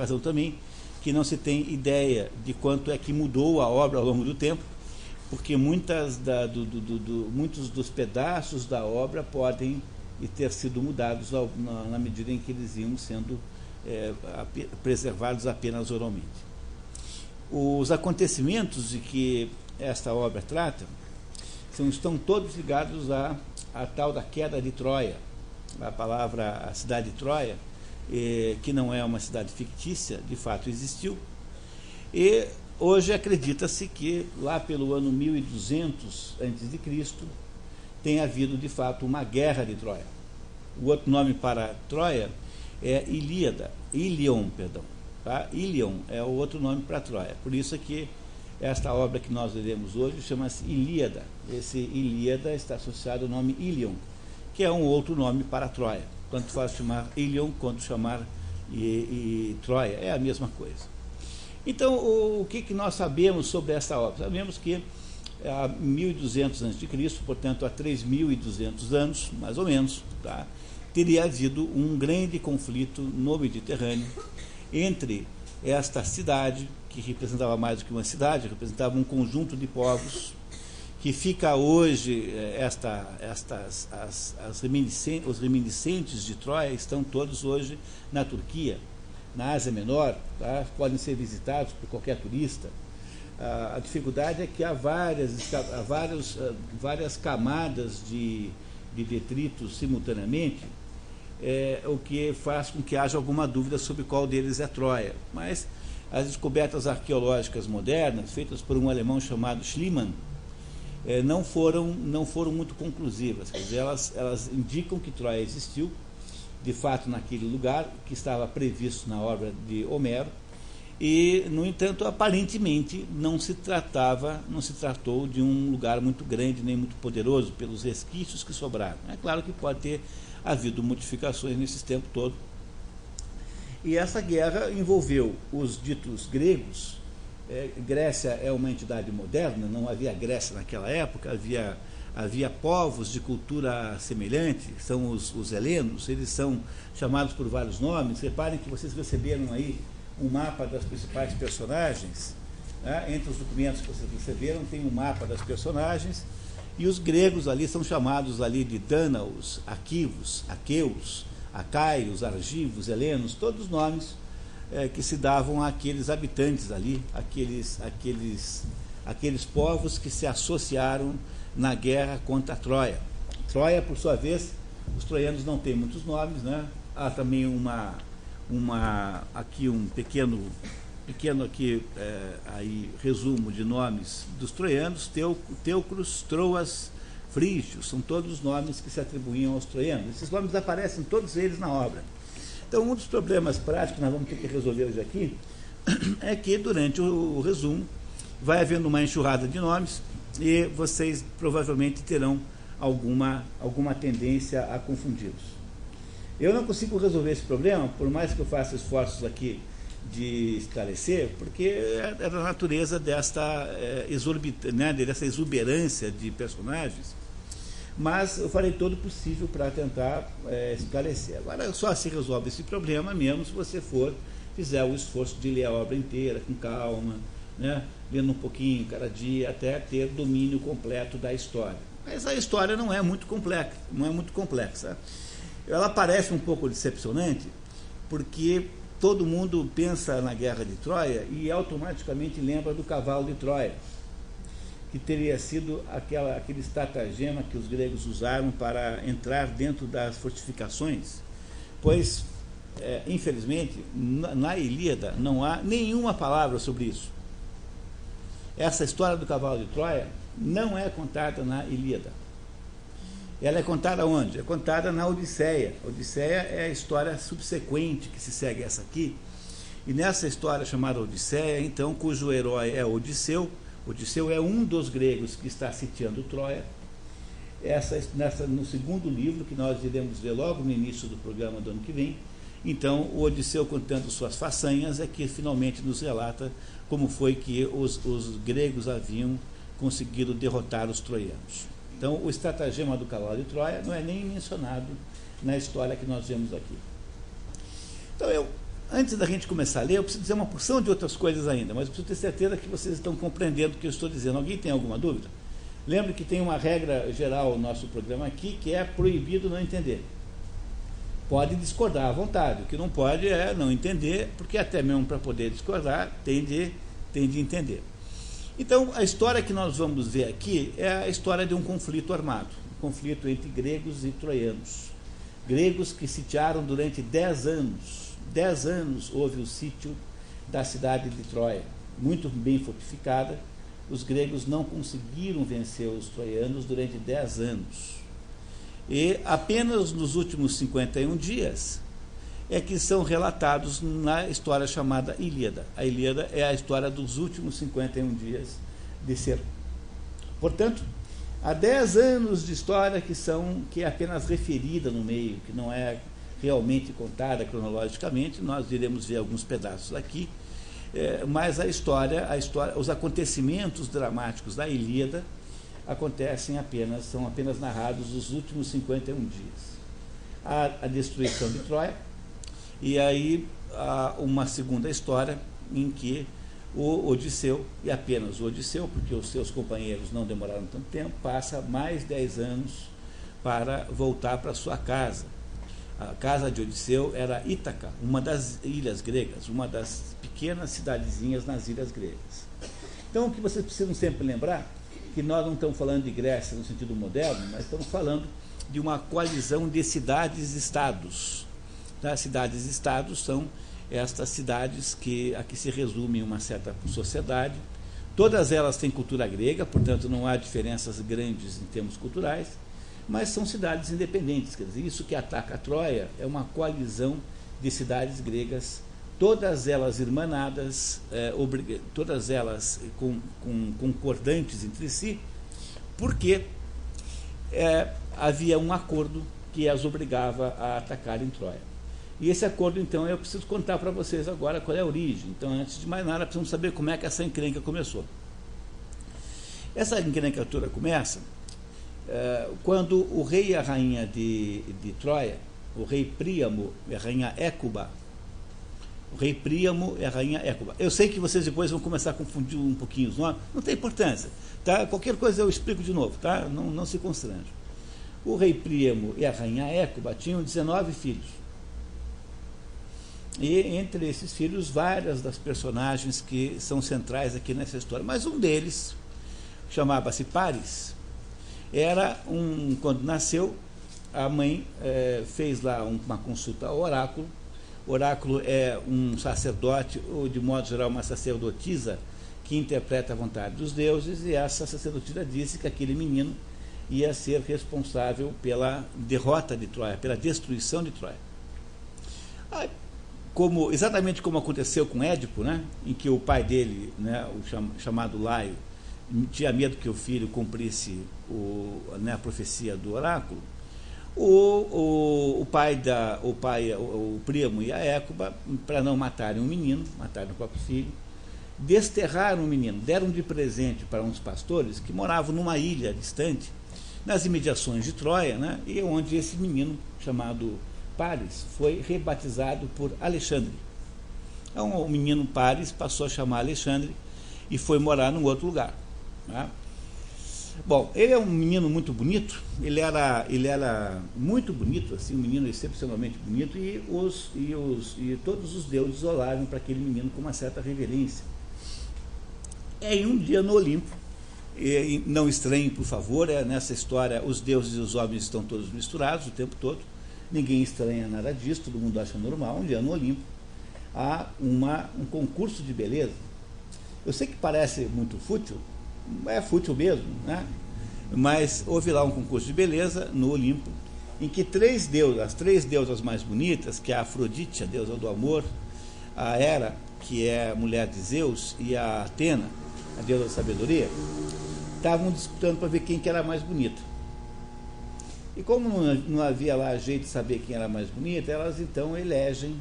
razão também que não se tem ideia de quanto é que mudou a obra ao longo do tempo, porque muitos dos pedaços da obra podem ter sido mudados na medida em que eles iam sendo preservados apenas oralmente. Os acontecimentos de que esta obra trata estão todos ligados à tal da queda de Troia. A cidade de Troia, que não é uma cidade fictícia, de fato existiu, e hoje acredita-se que lá pelo ano 1200 a.C. tem havido de fato uma guerra de Troia. O outro nome para Troia é Ilion, tá? Ilion é o outro nome para Troia. Por isso é que esta obra que nós leremos hoje chama-se Ilíada. Esse Ilíada está associado ao nome Ilion, que é um outro nome para Troia. Tanto faz chamar Ilion quanto chamar Troia, é a mesma coisa. Então, o que nós sabemos sobre esta obra? Sabemos que há 1200 a.C., portanto há 3200 anos, mais ou menos, tá, teria havido um grande conflito no Mediterrâneo entre esta cidade, que representava mais do que uma cidade, representava um conjunto de povos, que fica hoje, os reminiscentes de Troia estão todos hoje na Turquia, na Ásia Menor, tá? Podem ser visitados por qualquer turista. A dificuldade é que há várias camadas de detritos simultaneamente, o que faz com que haja alguma dúvida sobre qual deles é Troia. Mas as descobertas arqueológicas modernas, feitas por um alemão chamado Schliemann, não foram muito conclusivas. Quer dizer, elas indicam que Troia existiu, de fato, naquele lugar que estava previsto na obra de Homero, e, no entanto, aparentemente não se tratou de um lugar muito grande nem muito poderoso pelos resquícios que sobraram. É claro que pode ter havido modificações nesse tempo todo. E essa guerra envolveu os ditos gregos. Grécia é uma entidade moderna, não havia Grécia naquela época, havia povos de cultura semelhante, são os helenos, eles são chamados por vários nomes. Reparem que vocês receberam aí um mapa das principais personagens, né? Entre os documentos que vocês receberam tem um mapa das personagens, e os gregos ali são chamados ali de Dânaos, Aquivos, Aqueus, Acaios, Argivos, Helenos, todos os nomes que se davam àqueles habitantes ali, aqueles povos que se associaram na guerra contra a Troia. Troia, por sua vez, os troianos não têm muitos nomes, né? Há também aqui um pequeno aqui, aí, resumo de nomes dos troianos: Teucros, Troas, Frígios, são todos os nomes que se atribuíam aos troianos. Esses nomes aparecem todos eles na obra. Então, um dos problemas práticos que nós vamos ter que resolver hoje aqui é que, durante o resumo, vai havendo uma enxurrada de nomes e vocês provavelmente terão alguma tendência a confundi-los. Eu não consigo resolver esse problema, por mais que eu faça esforços aqui de esclarecer, porque é da natureza dessa exuberância de personagens, mas eu farei todo o possível para tentar esclarecer. Agora, só se resolve esse problema mesmo se você fizer o esforço de ler a obra inteira com calma, né, lendo um pouquinho cada dia, até ter domínio completo da história. Mas a história não é muito complexa. Ela parece um pouco decepcionante, porque todo mundo pensa na guerra de Troia e automaticamente lembra do cavalo de Troia, que teria sido aquele estratagema que os gregos usaram para entrar dentro das fortificações, pois, infelizmente, na Ilíada não há nenhuma palavra sobre isso. Essa história do cavalo de Troia não é contada na Ilíada. Ela é contada onde? É contada na Odisseia. A Odisseia é a história subsequente que se segue essa aqui. E nessa história chamada Odisseia, então, cujo herói é Odisseu. Odisseu é um dos gregos que está sitiando Troia. No segundo livro, que nós iremos ver logo no início do programa do ano que vem, então, o Odisseu, contando suas façanhas, é que finalmente nos relata como foi que os gregos haviam conseguido derrotar os troianos. Então, o estratagema do cavalo de Troia não é nem mencionado na história que nós vemos aqui. Então, antes da gente começar a ler, eu preciso dizer uma porção de outras coisas ainda, mas eu preciso ter certeza que vocês estão compreendendo o que eu estou dizendo. Alguém tem alguma dúvida? Lembre que tem uma regra geral no nosso programa aqui, que é proibido não entender. Pode discordar à vontade, o que não pode é não entender, porque até mesmo para poder discordar, tem de entender. Então, a história que nós vamos ver aqui é a história de um conflito armado, um conflito entre gregos e troianos. Gregos que sitiaram durante 10 anos. 10 anos houve o sítio da cidade de Troia, muito bem fortificada. Os gregos não conseguiram vencer os troianos durante 10 anos. E apenas nos últimos 51 dias é que são relatados na história chamada Ilíada. A Ilíada é a história dos últimos 51 dias de ser. Portanto, há 10 anos de história que é apenas referida no meio, que não é realmente contada cronologicamente. Nós iremos ver alguns pedaços aqui, mas a história, os acontecimentos dramáticos da Ilíada são apenas narrados os últimos 51 dias. A destruição de Troia, e aí há uma segunda história em que o Odisseu, e apenas o Odisseu, porque os seus companheiros não demoraram tanto tempo, passa mais 10 anos para voltar para sua casa. A casa de Odisseu era Ítaca, uma das ilhas gregas, uma das pequenas cidadezinhas nas ilhas gregas. Então, o que vocês precisam sempre lembrar, que nós não estamos falando de Grécia no sentido moderno, mas estamos falando de uma coalizão de cidades-estados. Tá? Cidades-estados são estas cidades a que se resume uma certa sociedade. Todas elas têm cultura grega, portanto não há diferenças grandes em termos culturais, mas são cidades independentes. Quer dizer, isso que ataca a Troia é uma coalizão de cidades gregas, todas elas irmanadas, todas elas concordantes entre si, porque havia um acordo que as obrigava a atacar em Troia. E esse acordo, então, eu preciso contar para vocês agora qual é a origem. Então, antes de mais nada, precisamos saber como é que essa encrenca começou. Essa encrenca toda começa quando o rei e a rainha de Troia, o rei Príamo e a rainha Écuba, eu sei que vocês depois vão começar a confundir um pouquinho os nomes, não tem importância, tá? Qualquer coisa eu explico de novo, tá? Não se constranjam. O rei Príamo e a rainha Écuba tinham 19 filhos. E entre esses filhos, várias das personagens que são centrais aqui nessa história. Mas um deles, chamava-se Paris, quando nasceu, a mãe fez lá uma consulta ao oráculo. O oráculo é um sacerdote, ou de modo geral uma sacerdotisa, que interpreta a vontade dos deuses, e essa sacerdotisa disse que aquele menino ia ser responsável pela derrota de Troia, pela destruição de Troia. Exatamente como aconteceu com Édipo, né, em que o pai dele, né, o chamado Laio, tinha medo que o filho cumprisse a profecia do oráculo, o Príamo e a Écuba, para não matarem o menino, mataram o próprio filho, desterraram o menino, deram de presente para uns pastores que moravam numa ilha distante, nas imediações de Troia, né, e onde esse menino, chamado Paris, foi rebatizado por Alexandre. Então, o menino Paris passou a chamar Alexandre e foi morar num outro lugar. Tá? Bom, ele é um menino muito bonito, ele era muito bonito, assim, um menino excepcionalmente bonito, e todos os deuses olhavam para aquele menino com uma certa reverência. Em um dia no Olimpo, e não estranhem, por favor, nessa história os deuses e os homens estão todos misturados o tempo todo, ninguém estranha nada disso, todo mundo acha normal. Um dia no Olimpo há um concurso de beleza. Eu sei que parece muito fútil, é fútil mesmo, né? Mas houve lá um concurso de beleza no Olimpo, em que as três deusas mais bonitas, que é a Afrodite, a deusa do amor, a Hera, que é a mulher de Zeus, e a Atena, a deusa da sabedoria, estavam disputando para ver quem que era mais bonita. E como não havia lá jeito de saber quem era mais bonita, elas então elegem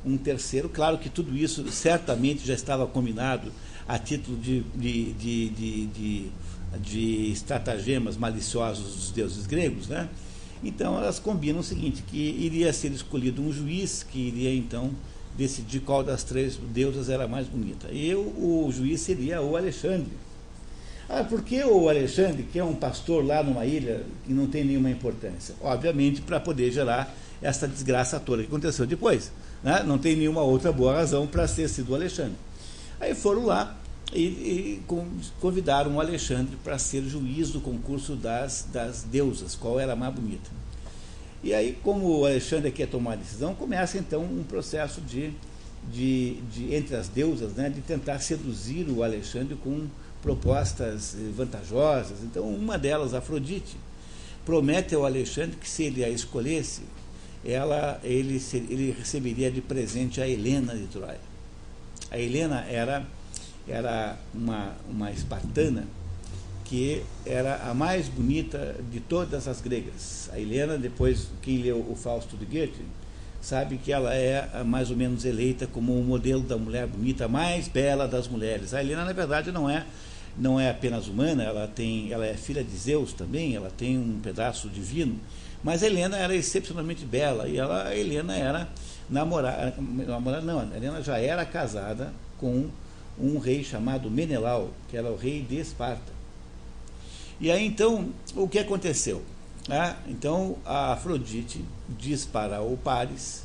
um terceiro. Claro que tudo isso certamente já estava combinado a título de estratagemas maliciosos dos deuses gregos, né? Então elas combinam o seguinte, que iria ser escolhido um juiz que iria então decidir qual das três deusas era mais bonita. E o juiz seria o Alexandre. Por que o Alexandre, que é um pastor lá numa ilha que não tem nenhuma importância? Obviamente, para poder gerar essa desgraça toda que aconteceu depois. Né? Não tem nenhuma outra boa razão para ter sido o Alexandre. Aí foram lá e convidaram o Alexandre para ser juiz do concurso das deusas, qual era a mais bonita. E aí, como o Alexandre quer tomar a decisão, começa então um processo entre as deusas, né, de tentar seduzir o Alexandre com propostas vantajosas. Então, uma delas, Afrodite, promete ao Alexandre que, se ele a escolhesse, ele receberia de presente a Helena de Troia. A Helena era uma espartana que era a mais bonita de todas as gregas. A Helena, depois, quem leu o Fausto de Goethe, sabe que ela é mais ou menos eleita como o modelo da mulher bonita, mais bela das mulheres. A Helena, na verdade, não é apenas humana, ela é filha de Zeus também, ela tem um pedaço divino, mas a Helena era excepcionalmente bela, e a Helena era a Helena já era casada com um rei chamado Menelau, que era o rei de Esparta. E aí, então, o que aconteceu? Então, a Afrodite diz para o Paris,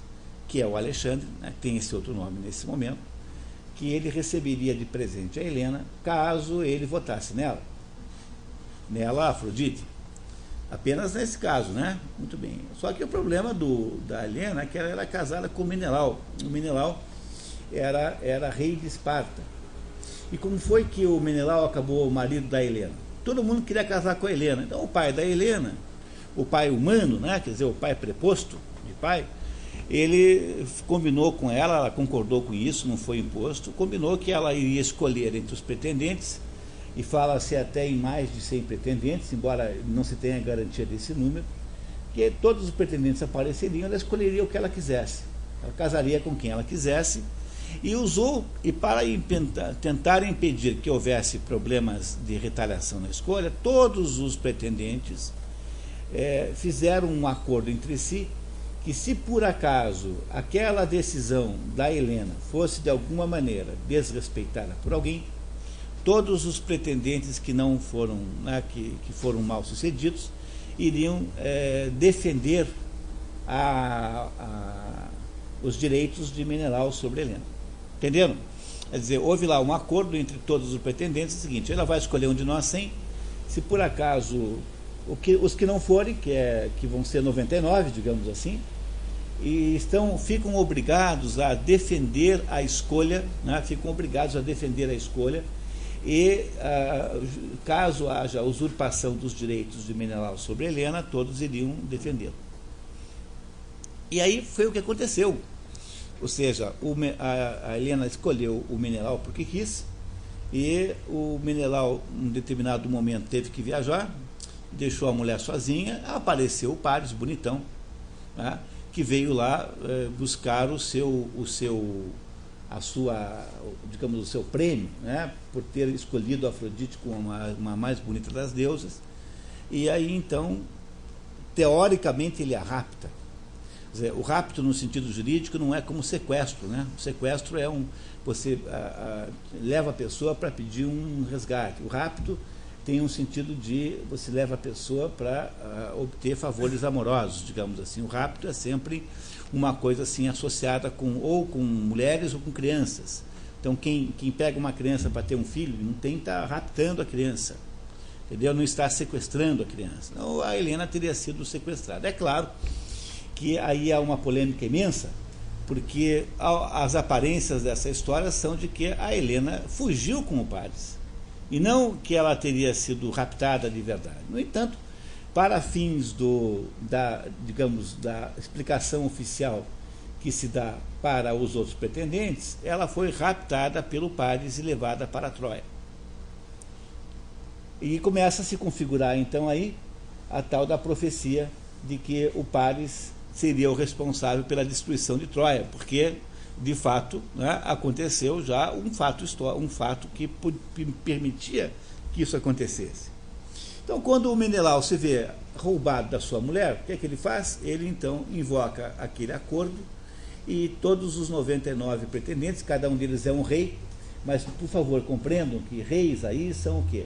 que é o Alexandre, né, tem esse outro nome nesse momento, que ele receberia de presente a Helena, caso ele votasse nela, Afrodite. Apenas nesse caso, né? Muito bem. Só que o problema da Helena é que ela era casada com o Menelau. O Menelau era rei de Esparta. E como foi que o Menelau acabou o marido da Helena? Todo mundo queria casar com a Helena. Então o pai da Helena, o pai humano, né? Quer dizer, o pai preposto de pai, ele combinou com ela concordou com isso, não foi imposto, combinou que ela iria escolher entre os pretendentes, e fala-se até em mais de 100 pretendentes, embora não se tenha garantia desse número, que todos os pretendentes apareceriam, ela escolheria o que ela quisesse, ela casaria com quem ela quisesse, e para tentar impedir que houvesse problemas de retaliação na escolha, todos os pretendentes fizeram um acordo entre si, que se por acaso aquela decisão da Helena fosse de alguma maneira desrespeitada por alguém, todos os pretendentes que não foram, né, que foram mal sucedidos, iriam defender os direitos de Menelau sobre Helena. Entenderam? Quer dizer, houve lá um acordo entre todos os pretendentes, é o seguinte: ela vai escolher um de nós 100, se por acaso os que não forem, que vão ser 99, digamos assim, e ficam obrigados a defender a escolha, né, e caso haja usurpação dos direitos de Menelau sobre Helena, todos iriam defendê-lo. E aí foi o que aconteceu. Ou seja, a Helena escolheu o Menelau porque quis, e o Menelau, em um determinado momento, teve que viajar, deixou a mulher sozinha, apareceu o Paris, bonitão, né, que veio lá buscar o seu prêmio, né, por ter escolhido a Afrodite como uma mais bonita das deusas. E aí, então, teoricamente, ele a rapta. Quer dizer, o rapto, no sentido jurídico, não é como sequestro, né? O sequestro é você leva a pessoa para pedir um resgate. O rapto tem um sentido de você leva a pessoa para obter favores amorosos, digamos assim. O rapto é sempre uma coisa assim associada ou com mulheres ou com crianças. Então, quem pega uma criança para ter um filho, não está raptando a criança, entendeu? Não está sequestrando a criança. Então, a Helena teria sido sequestrada. É claro que aí há uma polêmica imensa, porque as aparências dessa história são de que a Helena fugiu com o Paris, e não que ela teria sido raptada de verdade. No entanto, para fins da explicação oficial que se dá para os outros pretendentes, ela foi raptada pelo Paris e levada para Troia. E começa a se configurar então aí a tal da profecia de que o Paris seria o responsável pela destruição de Troia, porque de fato, né, aconteceu já um fato que permitia que isso acontecesse. Então, quando o Menelau se vê roubado da sua mulher, o que é que ele faz? Ele então invoca aquele acordo e todos os 99 pretendentes, cada um deles é um rei, mas, por favor, compreendam que reis aí são o quê?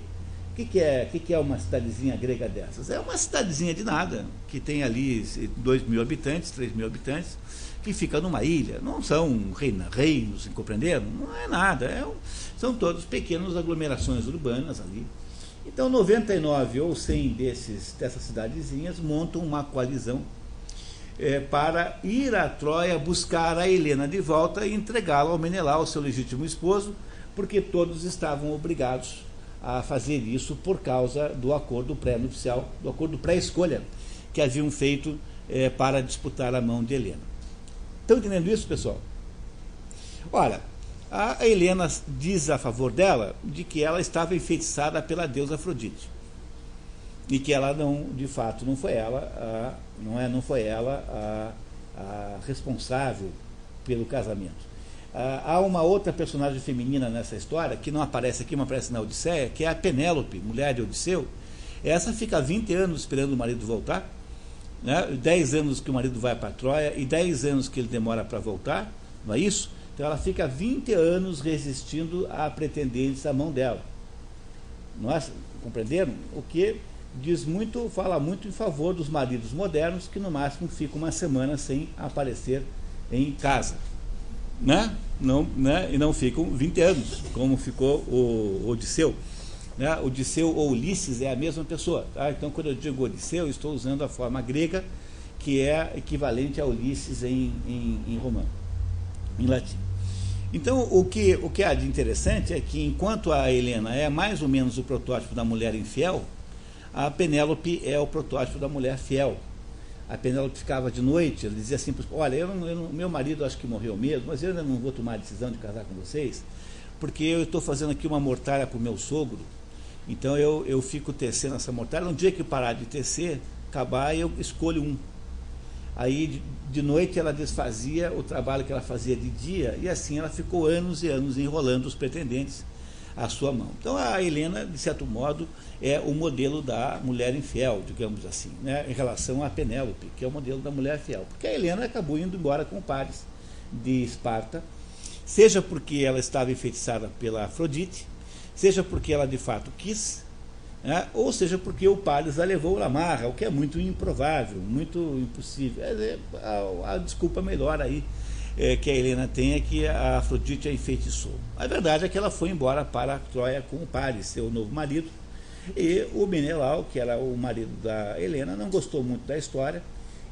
O que é uma cidadezinha grega dessas? É uma cidadezinha de nada, que tem ali 2.000 habitantes, 3.000 habitantes, que fica numa ilha. Não são reinos, compreenderam? Não é nada, são todos pequenas aglomerações urbanas ali. Então, 99 ou 100 dessas cidadezinhas montam uma coalizão para ir a Troia buscar a Helena de volta e entregá-la ao Menelau, seu legítimo esposo, porque todos estavam obrigados a fazer isso por causa do acordo pré-nupcial, do acordo pré-escolha que haviam feito para disputar a mão de Helena. Estão entendendo isso, pessoal? Ora, a Helena diz a favor dela de que ela estava enfeitiçada pela deusa Afrodite e que ela não, de fato, não foi ela a responsável pelo casamento. Há uma outra personagem feminina nessa história, que não aparece aqui, mas aparece na Odisseia, que é a Penélope, mulher de Odisseu. Essa fica 20 anos esperando o marido voltar, né? 10 anos que o marido vai para Troia e 10 anos que ele demora para voltar, não é isso? Então ela fica 20 anos resistindo a pretendentes à mão dela. Nós compreenderam? O que fala muito em favor dos maridos modernos, que no máximo ficam uma semana sem aparecer em casa. Né? E não ficam 20 anos, como ficou o Odisseu. Né? Odisseu ou Ulisses é a mesma pessoa. Tá? Então, quando eu digo Odisseu, estou usando a forma grega, que é equivalente a Ulisses em romano, em latim. Então, o que há de interessante é que, enquanto a Helena é mais ou menos o protótipo da mulher infiel, a Penélope é o protótipo da mulher fiel. A Penélope ficava de noite, ela dizia assim, olha, meu marido acho que morreu mesmo, mas eu ainda não vou tomar a decisão de casar com vocês, porque eu estou fazendo aqui uma mortalha para o meu sogro, então eu fico tecendo essa mortalha, um dia que parar de tecer, acabar, eu escolho um. Aí, de noite, ela desfazia o trabalho que ela fazia de dia, e assim ela ficou anos e anos enrolando os pretendentes à sua mão. Então, a Helena, de certo modo, é o modelo da mulher infiel, digamos assim, né, em relação a Penélope, que é o modelo da mulher fiel. Porque a Helena acabou indo embora com o Paris de Esparta, seja porque ela estava enfeitiçada pela Afrodite, seja porque ela de fato quis, né, ou seja porque o Paris a levou à marra, o que é muito improvável, muito impossível. A desculpa melhor aí que a Helena tem é que a Afrodite a enfeitiçou. A verdade é que ela foi embora para a Troia com o Paris, seu novo marido, e o Menelau, que era o marido da Helena, não gostou muito da história,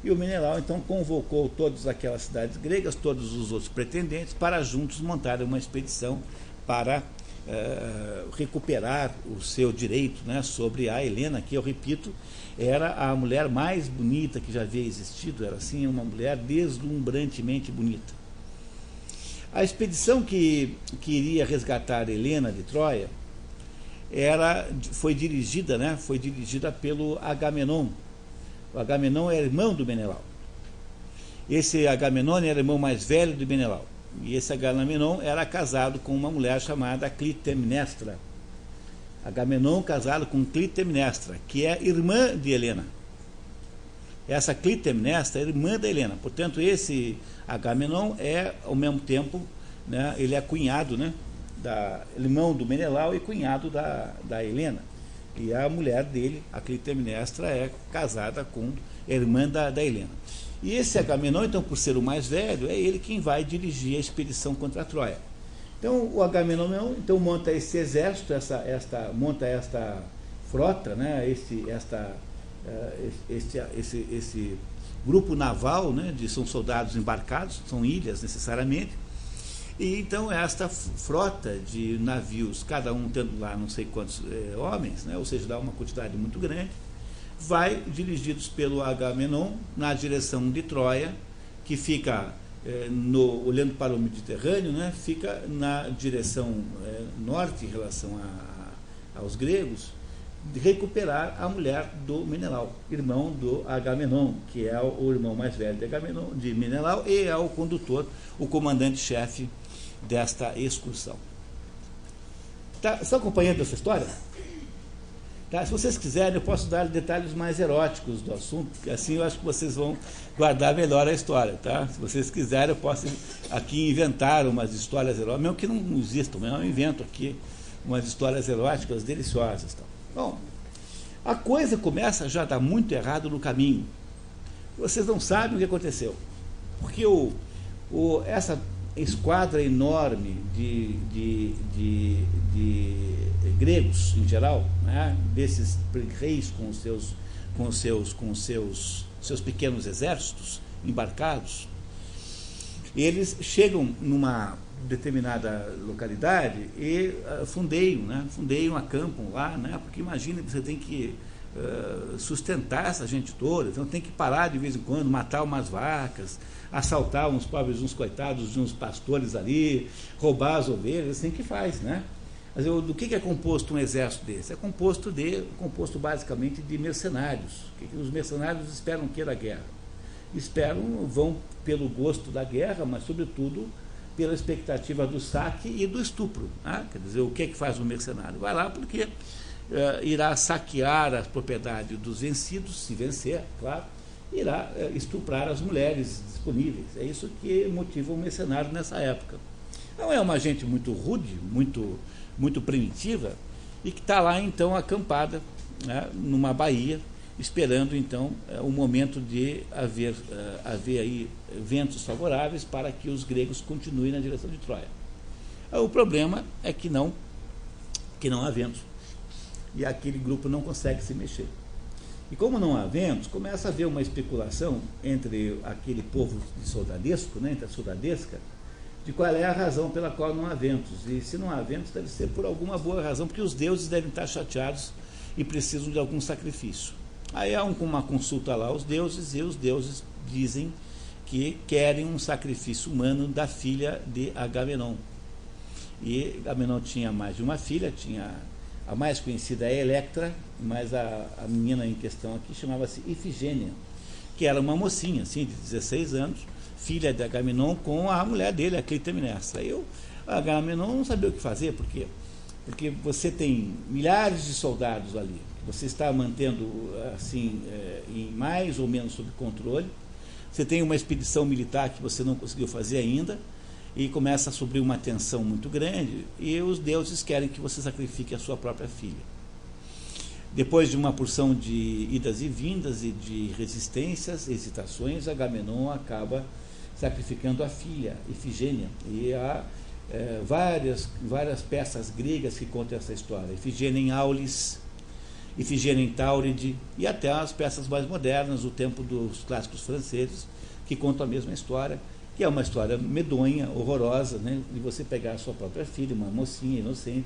e o Menelau então convocou todas aquelas cidades gregas, todos os outros pretendentes, para juntos montarem uma expedição para recuperar o seu direito, né, sobre a Helena, que, eu repito, era a mulher mais bonita que já havia existido, era assim uma mulher deslumbrantemente bonita. A expedição que iria resgatar Helena de Troia foi dirigida pelo Agamenon. O Agamenon era irmão do Menelau. Esse Agamenon era irmão mais velho do Menelau. E esse Agamenon era casado com uma mulher chamada Clitemnestra. Agamenon casado com Clitemnestra, que é irmã de Helena. Essa Clitemnestra é irmã da Helena. Portanto, esse Agamenon é, ao mesmo tempo, né, ele é cunhado, né, irmão do Menelau e cunhado da Helena. E a mulher dele, a Clitemnestra, é casada com a irmã da Helena. E esse Agamenon, então, por ser o mais velho, é ele quem vai dirigir a expedição contra a Troia. Então, o Agamenon então, monta esse exército, monta esta frota, né, esse grupo naval, né, são soldados embarcados, são ilhas necessariamente, e então esta frota de navios, cada um tendo lá não sei quantos homens, né, ou seja, dá uma quantidade muito grande, vai dirigidos pelo Agamenon na direção de Troia, que fica olhando para o Mediterrâneo, né, fica na direção norte em relação aos gregos, de recuperar a mulher do Menelau, irmão do Agamenon, que é o irmão mais velho de Menelau e é o condutor, o comandante-chefe desta excursão. Estão acompanhando essa história? Tá? Se vocês quiserem, eu posso dar detalhes mais eróticos do assunto, porque assim eu acho que vocês vão guardar melhor a história. Tá? Se vocês quiserem, eu posso aqui inventar umas histórias eróticas, mesmo que não existam, eu invento aqui umas histórias eróticas deliciosas. Tá? Bom, a coisa começa já a dar muito errado no caminho. Vocês não sabem o que aconteceu, porque essa esquadra enorme de gregos em geral, né, desses reis com seus pequenos exércitos embarcados, eles chegam numa determinada localidade e fundeiam, acampam lá, né, porque imagine, você tem que sustentar essa gente toda, então tem que parar de vez em quando, matar umas vacas, assaltar uns pobres, uns coitados de uns pastores ali, roubar as ovelhas, assim que faz, né? Mas do que é composto um exército desse? É composto basicamente de mercenários. O que os mercenários esperam o que da guerra? Vão pelo gosto da guerra, mas sobretudo pela expectativa do saque e do estupro. Né? Quer dizer, o que é que faz um mercenário? Vai lá porque irá saquear a propriedade dos vencidos, se vencer, claro, irá estuprar as mulheres disponíveis. É isso que motiva o mercenário nessa época. Não é uma gente muito rude, muito primitiva, e que está lá então acampada, né, numa baía, esperando então o momento de haver aí ventos favoráveis para que os gregos continuem na direção de Troia. O problema é que não há ventos. E aquele grupo não consegue se mexer. E como não há ventos, começa a haver uma especulação entre aquele povo de soldadesco, né, entre a soldadesca, de qual é a razão pela qual não há ventos. E se não há ventos, deve ser por alguma boa razão, porque os deuses devem estar chateados e precisam de algum sacrifício. Aí há uma consulta lá aos deuses, e os deuses dizem que querem um sacrifício humano da filha de Agamenon. E Agamenon tinha mais de uma filha, tinha a mais conhecida é Electra, mas a menina em questão aqui chamava-se Ifigênia, que era uma mocinha, assim, de 16 anos, filha de Agamenon, com a mulher dele, a Clitemnestra. Aí Agamenon não sabia o que fazer, por quê? Porque você tem milhares de soldados ali, que você está mantendo assim, em mais ou menos sob controle, você tem uma expedição militar que você não conseguiu fazer ainda, e começa a subir uma tensão muito grande, e os deuses querem que você sacrifique a sua própria filha. Depois de uma porção de idas e vindas e de resistências, hesitações, Agamenon acaba sacrificando a filha, Ifigênia, e há várias peças gregas que contam essa história. Ifigênia em Aulis, Ifigênia em Tauride, e até as peças mais modernas, do tempo dos clássicos franceses, que contam a mesma história, que é uma história medonha, horrorosa, né, de você pegar a sua própria filha, uma mocinha inocente,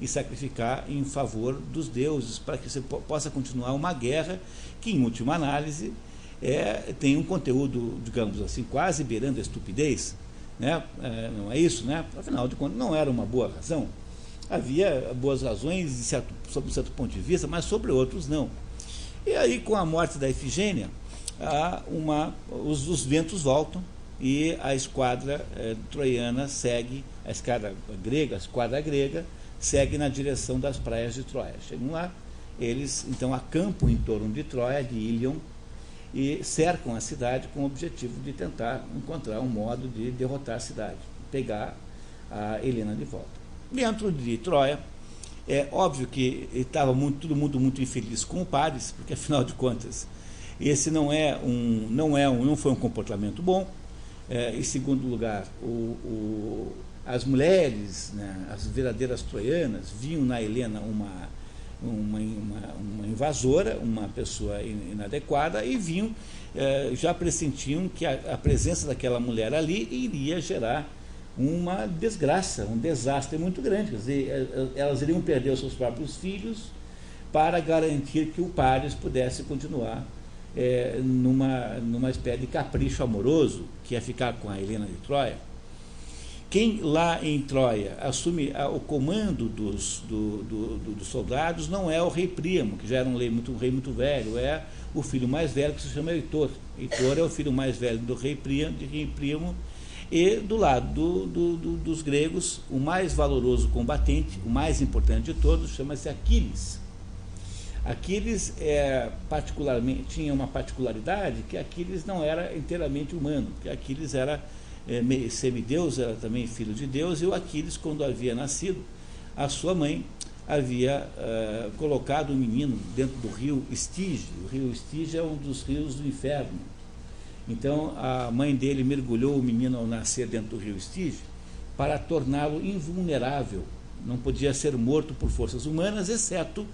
e sacrificar em favor dos deuses, para que você possa continuar uma guerra que, em última análise, tem um conteúdo, digamos assim, quase beirando a estupidez, né? Não é isso, né? Afinal de contas, não era uma boa razão. Havia boas razões sob um certo ponto de vista, mas sobre outros não. E aí, com a morte da Ifigênia, os ventos voltam, e a esquadra troiana segue, a esquadra grega segue na direção das praias de Troia. Chegam lá, eles então acampam em torno de Troia, de Ilion, e cercam a cidade com o objetivo de tentar encontrar um modo de derrotar a cidade, pegar a Helena de volta. Dentro de Troia, é óbvio que estava todo mundo muito infeliz com o Paris, porque afinal de contas, esse não foi um comportamento bom. Em segundo lugar, as mulheres, né, as verdadeiras troianas, viam na Helena uma invasora, uma pessoa inadequada, e já pressentiam que a presença daquela mulher ali iria gerar uma desgraça, um desastre muito grande. Quer dizer, elas iriam perder os seus próprios filhos para garantir que o Paris pudesse continuar numa espécie de capricho amoroso, que é ficar com a Helena de Troia. Quem lá em Troia assume o comando dos soldados não é o rei Príamo, que já era um rei muito velho, é o filho mais velho, que se chama Heitor. Heitor é o filho mais velho do rei Príamo, e do lado dos gregos, o mais valoroso combatente, o mais importante de todos, chama-se Aquiles. Aquiles particularmente tinha uma particularidade, que Aquiles não era inteiramente humano, que Aquiles era semideus, era também filho de Deus, e o Aquiles, quando havia nascido, a sua mãe havia colocado o menino dentro do rio Estige. O rio Estige é um dos rios do inferno. Então a mãe dele mergulhou o menino ao nascer dentro do rio Estige para torná-lo invulnerável. Não podia ser morto por forças humanas, exceto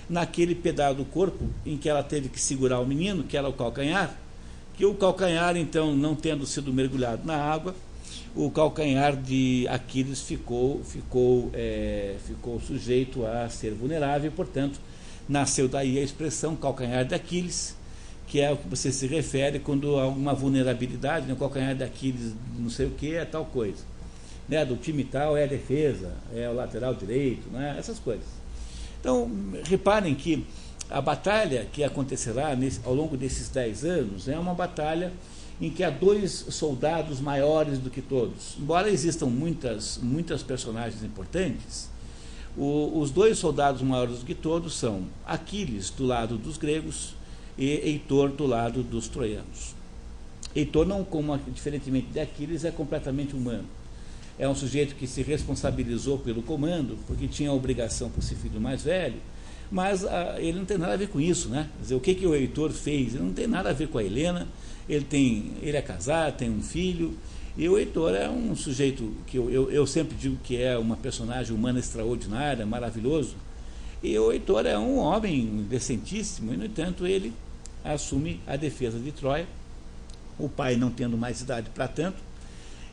naquele pedaço do corpo em que ela teve que segurar o menino, que era o calcanhar, que o calcanhar, então, não tendo sido mergulhado na água, o calcanhar de Aquiles ficou sujeito a ser vulnerável, e, portanto, nasceu daí a expressão calcanhar de Aquiles, que é o que você se refere quando há alguma vulnerabilidade, né? O calcanhar de Aquiles, não sei o que, é tal coisa. Né? Do time tal é a defesa, é o lateral direito, né? Essas coisas. Então, reparem que a batalha que acontecerá ao longo desses 10 anos é uma batalha em que há dois soldados maiores do que todos. Embora existam muitas personagens importantes, os dois soldados maiores do que todos são Aquiles, do lado dos gregos, e Heitor, do lado dos troianos. Heitor, não diferentemente de Aquiles, é completamente humano. É um sujeito que se responsabilizou pelo comando, porque tinha a obrigação por ser filho mais velho, mas ele não tem nada a ver com isso, né? Quer dizer, o que o Heitor fez? Ele não tem nada a ver com a Helena. Ele é casado, tem um filho, e o Heitor é um sujeito que eu sempre digo que é uma personagem humana extraordinária, maravilhoso, e o Heitor é um homem decentíssimo, e, no entanto, ele assume a defesa de Troia, o pai não tendo mais idade para tanto,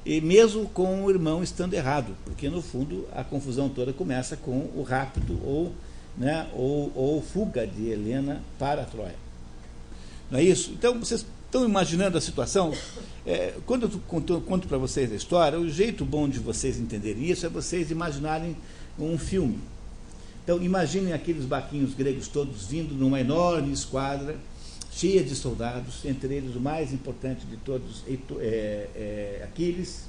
e mesmo com o irmão estando errado, porque, no fundo, a confusão toda começa com o rapto ou fuga de Helena para Troia. Não é isso? Então, vocês estão imaginando a situação? Quando eu conto para vocês a história, o jeito bom de vocês entenderem isso é vocês imaginarem um filme. Então, imaginem aqueles barquinhos gregos todos vindo numa enorme esquadra, cheia de soldados, entre eles o mais importante de todos, Aquiles.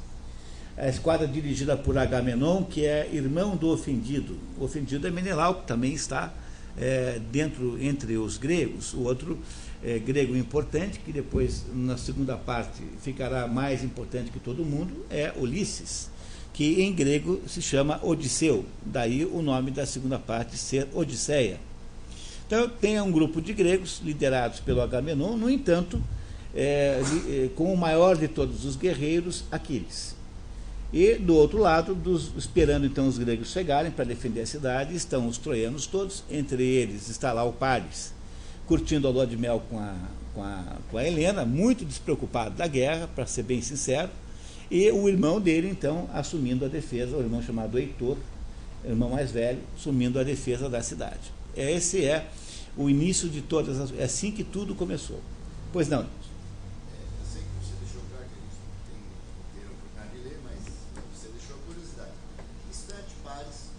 A esquadra dirigida por Agamenon, que é irmão do ofendido. O ofendido é Menelau, que também está entre os gregos. O outro grego importante, que depois, na segunda parte, ficará mais importante que todo mundo, é Ulisses, que em grego se chama Odisseu. Daí o nome da segunda parte ser Odisseia. Então, tem um grupo de gregos liderados pelo Agamenon, no entanto, com o maior de todos os guerreiros, Aquiles. E, do outro lado, esperando então os gregos chegarem para defender a cidade, estão os troianos todos, entre eles está lá o Paris, curtindo a lua de mel com a Helena, muito despreocupado da guerra, para ser bem sincero, e o irmão dele, então, assumindo a defesa, o irmão chamado Heitor, irmão mais velho, assumindo a defesa da cidade. Esse é o início de todas as... É assim que tudo começou. Pois não? Eu sei que você deixou claro que a gente não tem oportunidade de ler, mas você deixou a curiosidade. Que instante Paris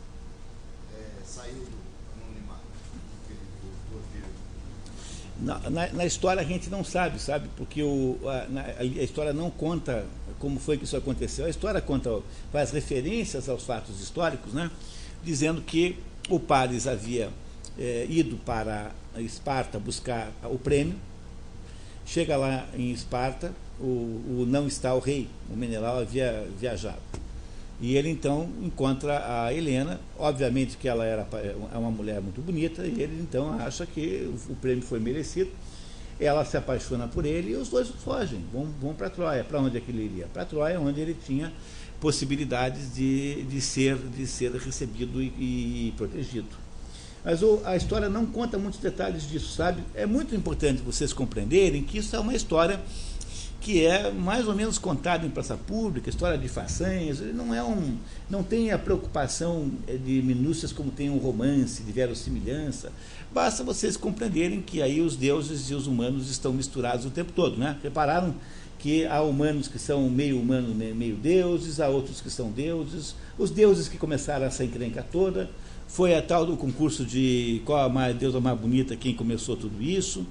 saiu do anonimato? Na história a gente não sabe, porque a história não conta como foi que isso aconteceu. A história faz referências aos fatos históricos, né, dizendo que o Paris havia ido para Esparta buscar o prêmio, chega lá em Esparta, não está o rei, o Menelau havia viajado. E ele então encontra a Helena, obviamente que ela é uma mulher muito bonita, e ele então acha que o prêmio foi merecido. Ela se apaixona por ele e os dois fogem, vão para Troia. Para onde é que ele iria? Para Troia, onde ele tinha possibilidades de ser recebido e protegido. Mas a história não conta muitos detalhes disso, sabe? É muito importante vocês compreenderem que isso é uma história que é mais ou menos contada em praça pública, história de façanhas, não tem a preocupação de minúcias como tem um romance, de verossimilhança. Basta vocês compreenderem que aí os deuses e os humanos estão misturados o tempo todo, né? Repararam que há humanos que são meio humanos, meio deuses, há outros que são deuses, os deuses que começaram essa encrenca toda, foi a tal do concurso de qual a deusa mais bonita, quem começou tudo isso,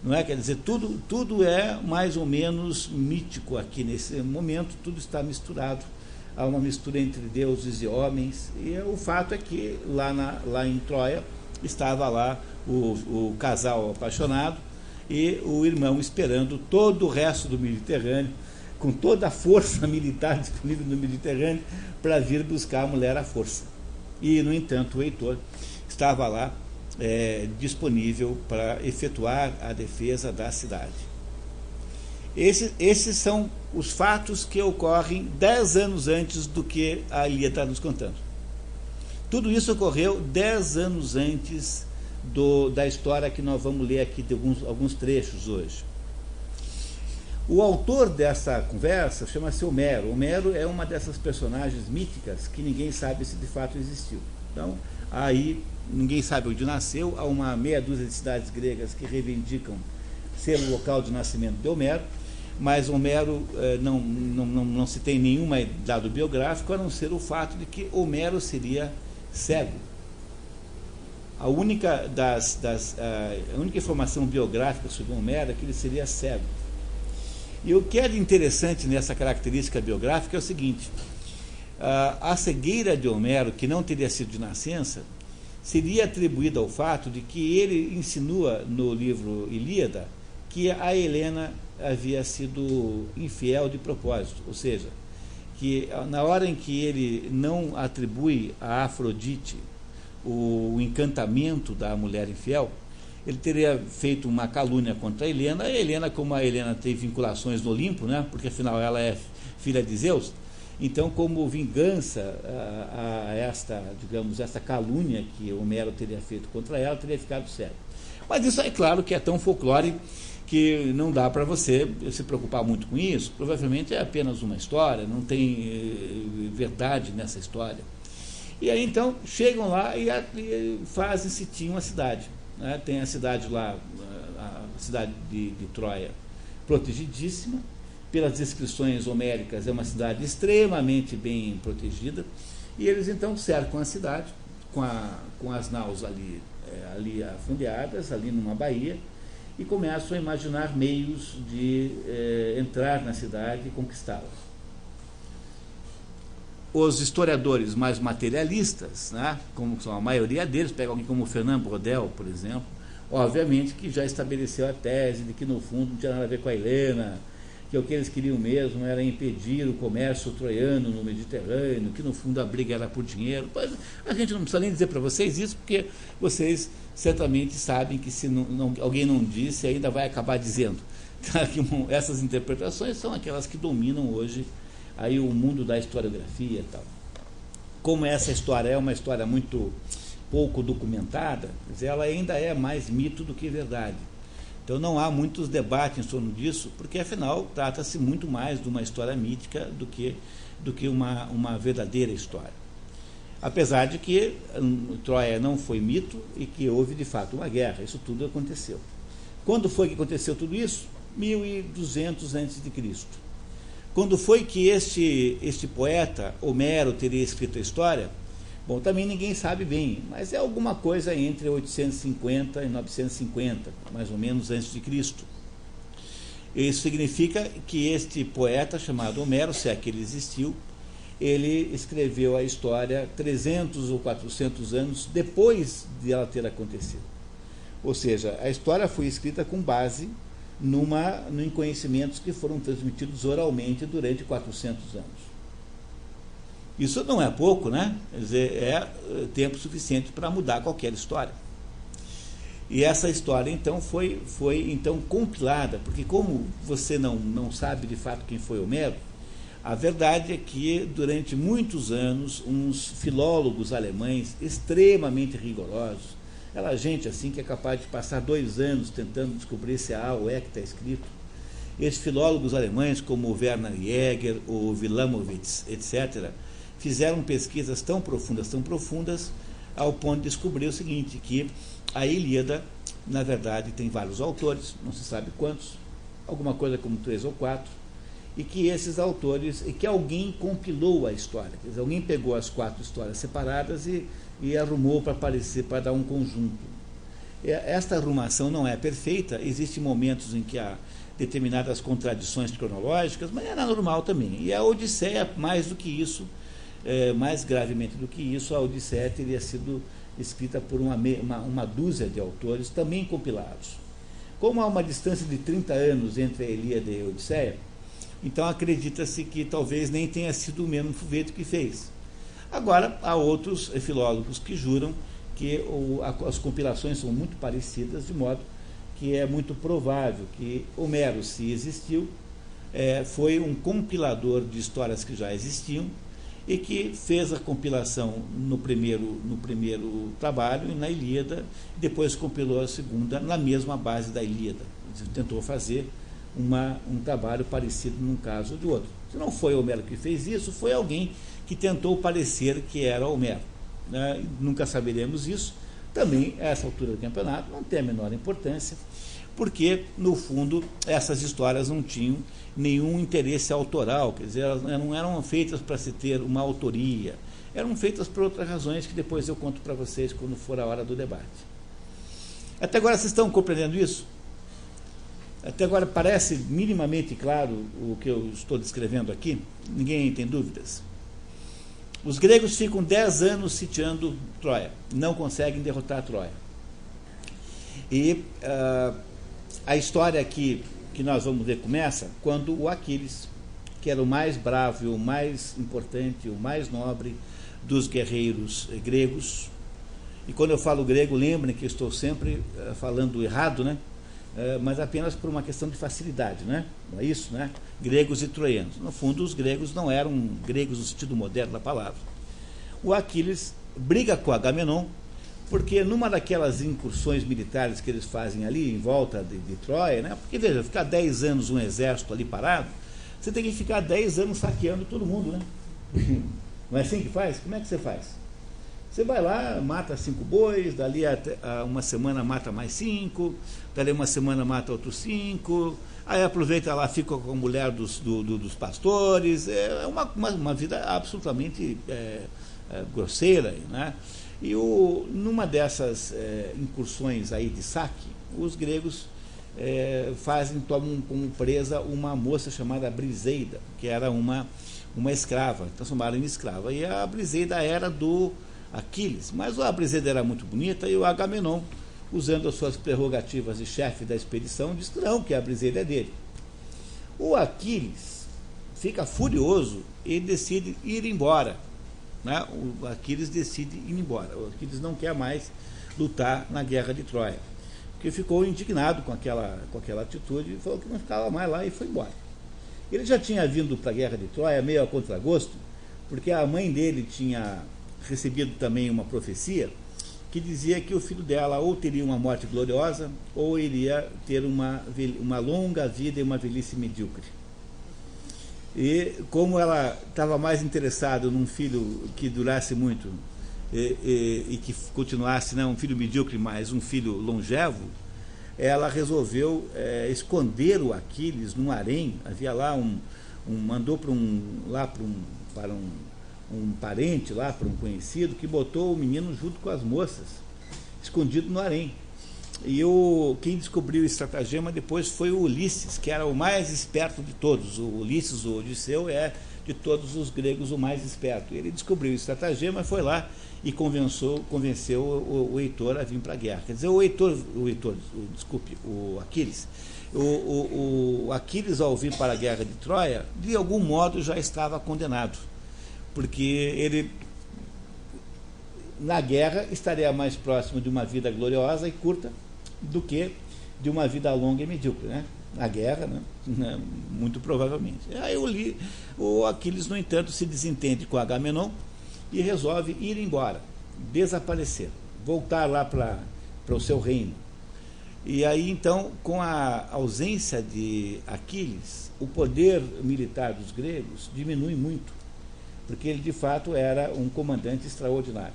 não é? Quer dizer, tudo é mais ou menos mítico aqui nesse momento, tudo está misturado, há uma mistura entre deuses e homens, e o fato é que lá em Troia estava lá o casal apaixonado e o irmão esperando todo o resto do Mediterrâneo, com toda a força militar disponível no Mediterrâneo, para vir buscar a mulher à força. E, no entanto, o Heitor estava lá disponível para efetuar a defesa da cidade. Esses são os fatos que ocorrem 10 anos antes do que a Ilíada está nos contando. Tudo isso ocorreu 10 anos antes da história que nós vamos ler aqui, de alguns trechos hoje. O autor dessa conversa chama-se Homero. Homero é uma dessas personagens míticas que ninguém sabe se de fato existiu. Então, aí ninguém sabe onde nasceu. Há uma meia dúzia de cidades gregas que reivindicam ser o local de nascimento de Homero, mas Homero não se tem nenhum dado biográfico, a não ser o fato de que Homero seria cego. A única informação biográfica sobre Homero é que ele seria cego. E o que é de interessante nessa característica biográfica é o seguinte: a cegueira de Homero, que não teria sido de nascença, seria atribuída ao fato de que ele insinua no livro Ilíada que a Helena havia sido infiel de propósito, ou seja, que na hora em que ele não atribui a Afrodite o encantamento da mulher infiel, ele teria feito uma calúnia contra a Helena, como a Helena tem vinculações no Olimpo, né, porque afinal ela é filha de Zeus, então como vingança a esta calúnia que Homero teria feito contra ela, teria ficado cego. Mas isso é claro que é tão folclore que não dá para você se preocupar muito com isso, provavelmente é apenas uma história, não tem verdade nessa história. E aí então chegam lá e fazem citim uma cidade. Né? Tem a cidade lá, a cidade de Troia, protegidíssima, pelas descrições homéricas, é uma cidade extremamente bem protegida, e eles então cercam a cidade com as naus ali afundeadas, ali numa baía, e começam a imaginar meios de entrar na cidade e conquistá-la. Os historiadores mais materialistas, né, como são a maioria deles, pega alguém como Fernand Braudel, por exemplo, obviamente que já estabeleceu a tese de que no fundo não tinha nada a ver com a Helena, que o que eles queriam mesmo era impedir o comércio troiano no Mediterrâneo, que no fundo a briga era por dinheiro. Mas a gente não precisa nem dizer para vocês isso, porque vocês certamente sabem que se alguém não disse, ainda vai acabar dizendo. Essas interpretações são aquelas que dominam hoje aí o mundo da historiografia e tal. Como essa história é uma história muito pouco documentada, ela ainda é mais mito do que verdade. Então não há muitos debates em torno disso, porque afinal trata-se muito mais de uma história mítica do que uma verdadeira história. Apesar de que Troia não foi mito e que houve de fato uma guerra, isso tudo aconteceu. Quando foi que aconteceu tudo isso? 1200 a.C. Quando foi que este poeta, Homero, teria escrito a história? Bom, também ninguém sabe bem, mas é alguma coisa entre 850 e 950, mais ou menos antes de Cristo. Isso significa que este poeta chamado Homero, se é que ele existiu, ele escreveu a história 300 ou 400 anos depois de ela ter acontecido. Ou seja, a história foi escrita com base em conhecimentos que foram transmitidos oralmente durante 400 anos. Isso não é pouco, né? Quer dizer, é tempo suficiente para mudar qualquer história. E essa história, então, foi então compilada, porque como você não sabe de fato quem foi Homero, a verdade é que, durante muitos anos, uns filólogos alemães extremamente rigorosos, aquela gente assim que é capaz de passar 2 anos tentando descobrir se há ou é que está escrito, esses filólogos alemães, como o Werner Jäger, o Wilamowitz, etc., fizeram pesquisas tão profundas, ao ponto de descobrir o seguinte, que a Ilíada, na verdade, tem vários autores, não se sabe quantos, alguma coisa como 3 ou 4, e que esses autores, e que alguém compilou a história, quer dizer, alguém pegou as 4 histórias separadas e arrumou para dar um conjunto. Esta arrumação não é perfeita, existem momentos em que há determinadas contradições cronológicas, mas é normal também. E a Odisseia, mais do que isso, mais gravemente do que isso, a Odisseia teria sido escrita por uma dúzia de autores, também compilados. Como há uma distância de 30 anos entre a Ilíada e a Odisseia, então acredita-se que talvez nem tenha sido o mesmo Fuvêto que fez. Agora, há outros filólogos que juram que as compilações são muito parecidas, de modo que é muito provável que Homero, se existiu, foi um compilador de histórias que já existiam e que fez a compilação no primeiro trabalho, na Ilíada, e depois compilou a segunda na mesma base da Ilíada. Tentou fazer um trabalho parecido num caso ou de outro. Se não foi Homero que fez isso, foi alguém que tentou parecer que era Homero. Né? Nunca saberemos isso. Também, a essa altura do campeonato, não tem a menor importância, porque, no fundo, essas histórias não tinham nenhum interesse autoral, quer dizer, elas não eram feitas para se ter uma autoria, eram feitas por outras razões que depois eu conto para vocês quando for a hora do debate. Até agora vocês estão compreendendo isso? Até agora parece minimamente claro o que eu estou descrevendo aqui? Ninguém tem dúvidas? Os gregos ficam 10 anos sitiando Troia, não conseguem derrotar Troia. E a história aqui que nós vamos ver começa quando o Aquiles, que era o mais bravo, o mais importante, o mais nobre dos guerreiros gregos, e quando eu falo grego, lembrem que eu estou sempre falando errado, né? Mas apenas por uma questão de facilidade, né? Não é isso, né? Gregos e troianos. No fundo, os gregos não eram gregos no sentido moderno da palavra. O Aquiles briga com Agamenon, porque numa daquelas incursões militares que eles fazem ali em volta de Troia, né? Porque, veja, ficar 10 anos um exército ali parado, você tem que ficar 10 anos saqueando todo mundo, né? Não é assim que faz? Como é que você faz? Você vai lá, mata 5 bois, dali a uma semana mata mais 5, dali a uma semana mata outros 5, aí aproveita lá, fica com a mulher dos pastores, é uma vida absolutamente grosseira, né? E numa dessas incursões aí de saque, os gregos tomam como presa uma moça chamada Briseida, que era uma escrava, transformaram em escrava, e a Briseida era do Aquiles, mas a Briseida era muito bonita e o Agamenon, usando as suas prerrogativas de chefe da expedição, diz que não, que a Briseida é dele. O Aquiles fica furioso e decide ir embora, né? O Aquiles decide ir embora. O Aquiles não quer mais lutar na guerra de Troia, porque ficou indignado com aquela atitude e falou que não ficava mais lá e foi embora. Ele já tinha vindo para a guerra de Troia meio a contragosto, porque a mãe dele tinha recebido também uma profecia que dizia que o filho dela ou teria uma morte gloriosa ou iria ter uma longa vida e uma velhice medíocre. E como ela estava mais interessada num filho que durasse muito e que continuasse, não um filho medíocre, mas um filho longevo, ela resolveu esconder o Aquiles num harém. Havia lá mandou para um parente lá, para um conhecido, que botou o menino junto com as moças, escondido no harém. E quem descobriu esse estratagema depois foi o Ulisses, que era o mais esperto de todos. O Ulisses, o Odisseu, é de todos os gregos o mais esperto. Ele descobriu esse estratagema, foi lá e convenceu o Heitor a vir para a guerra. Quer dizer, o Aquiles. O Aquiles, ao vir para a guerra de Troia, de algum modo já estava condenado, porque ele, na guerra, estaria mais próximo de uma vida gloriosa e curta do que de uma vida longa e medíocre, né? Na guerra, né? Muito provavelmente. Aí o Aquiles, no entanto, se desentende com Agamenon e resolve ir embora, desaparecer, voltar lá para o seu reino. E aí, então, com a ausência de Aquiles, o poder militar dos gregos diminui muito, porque ele, de fato, era um comandante extraordinário.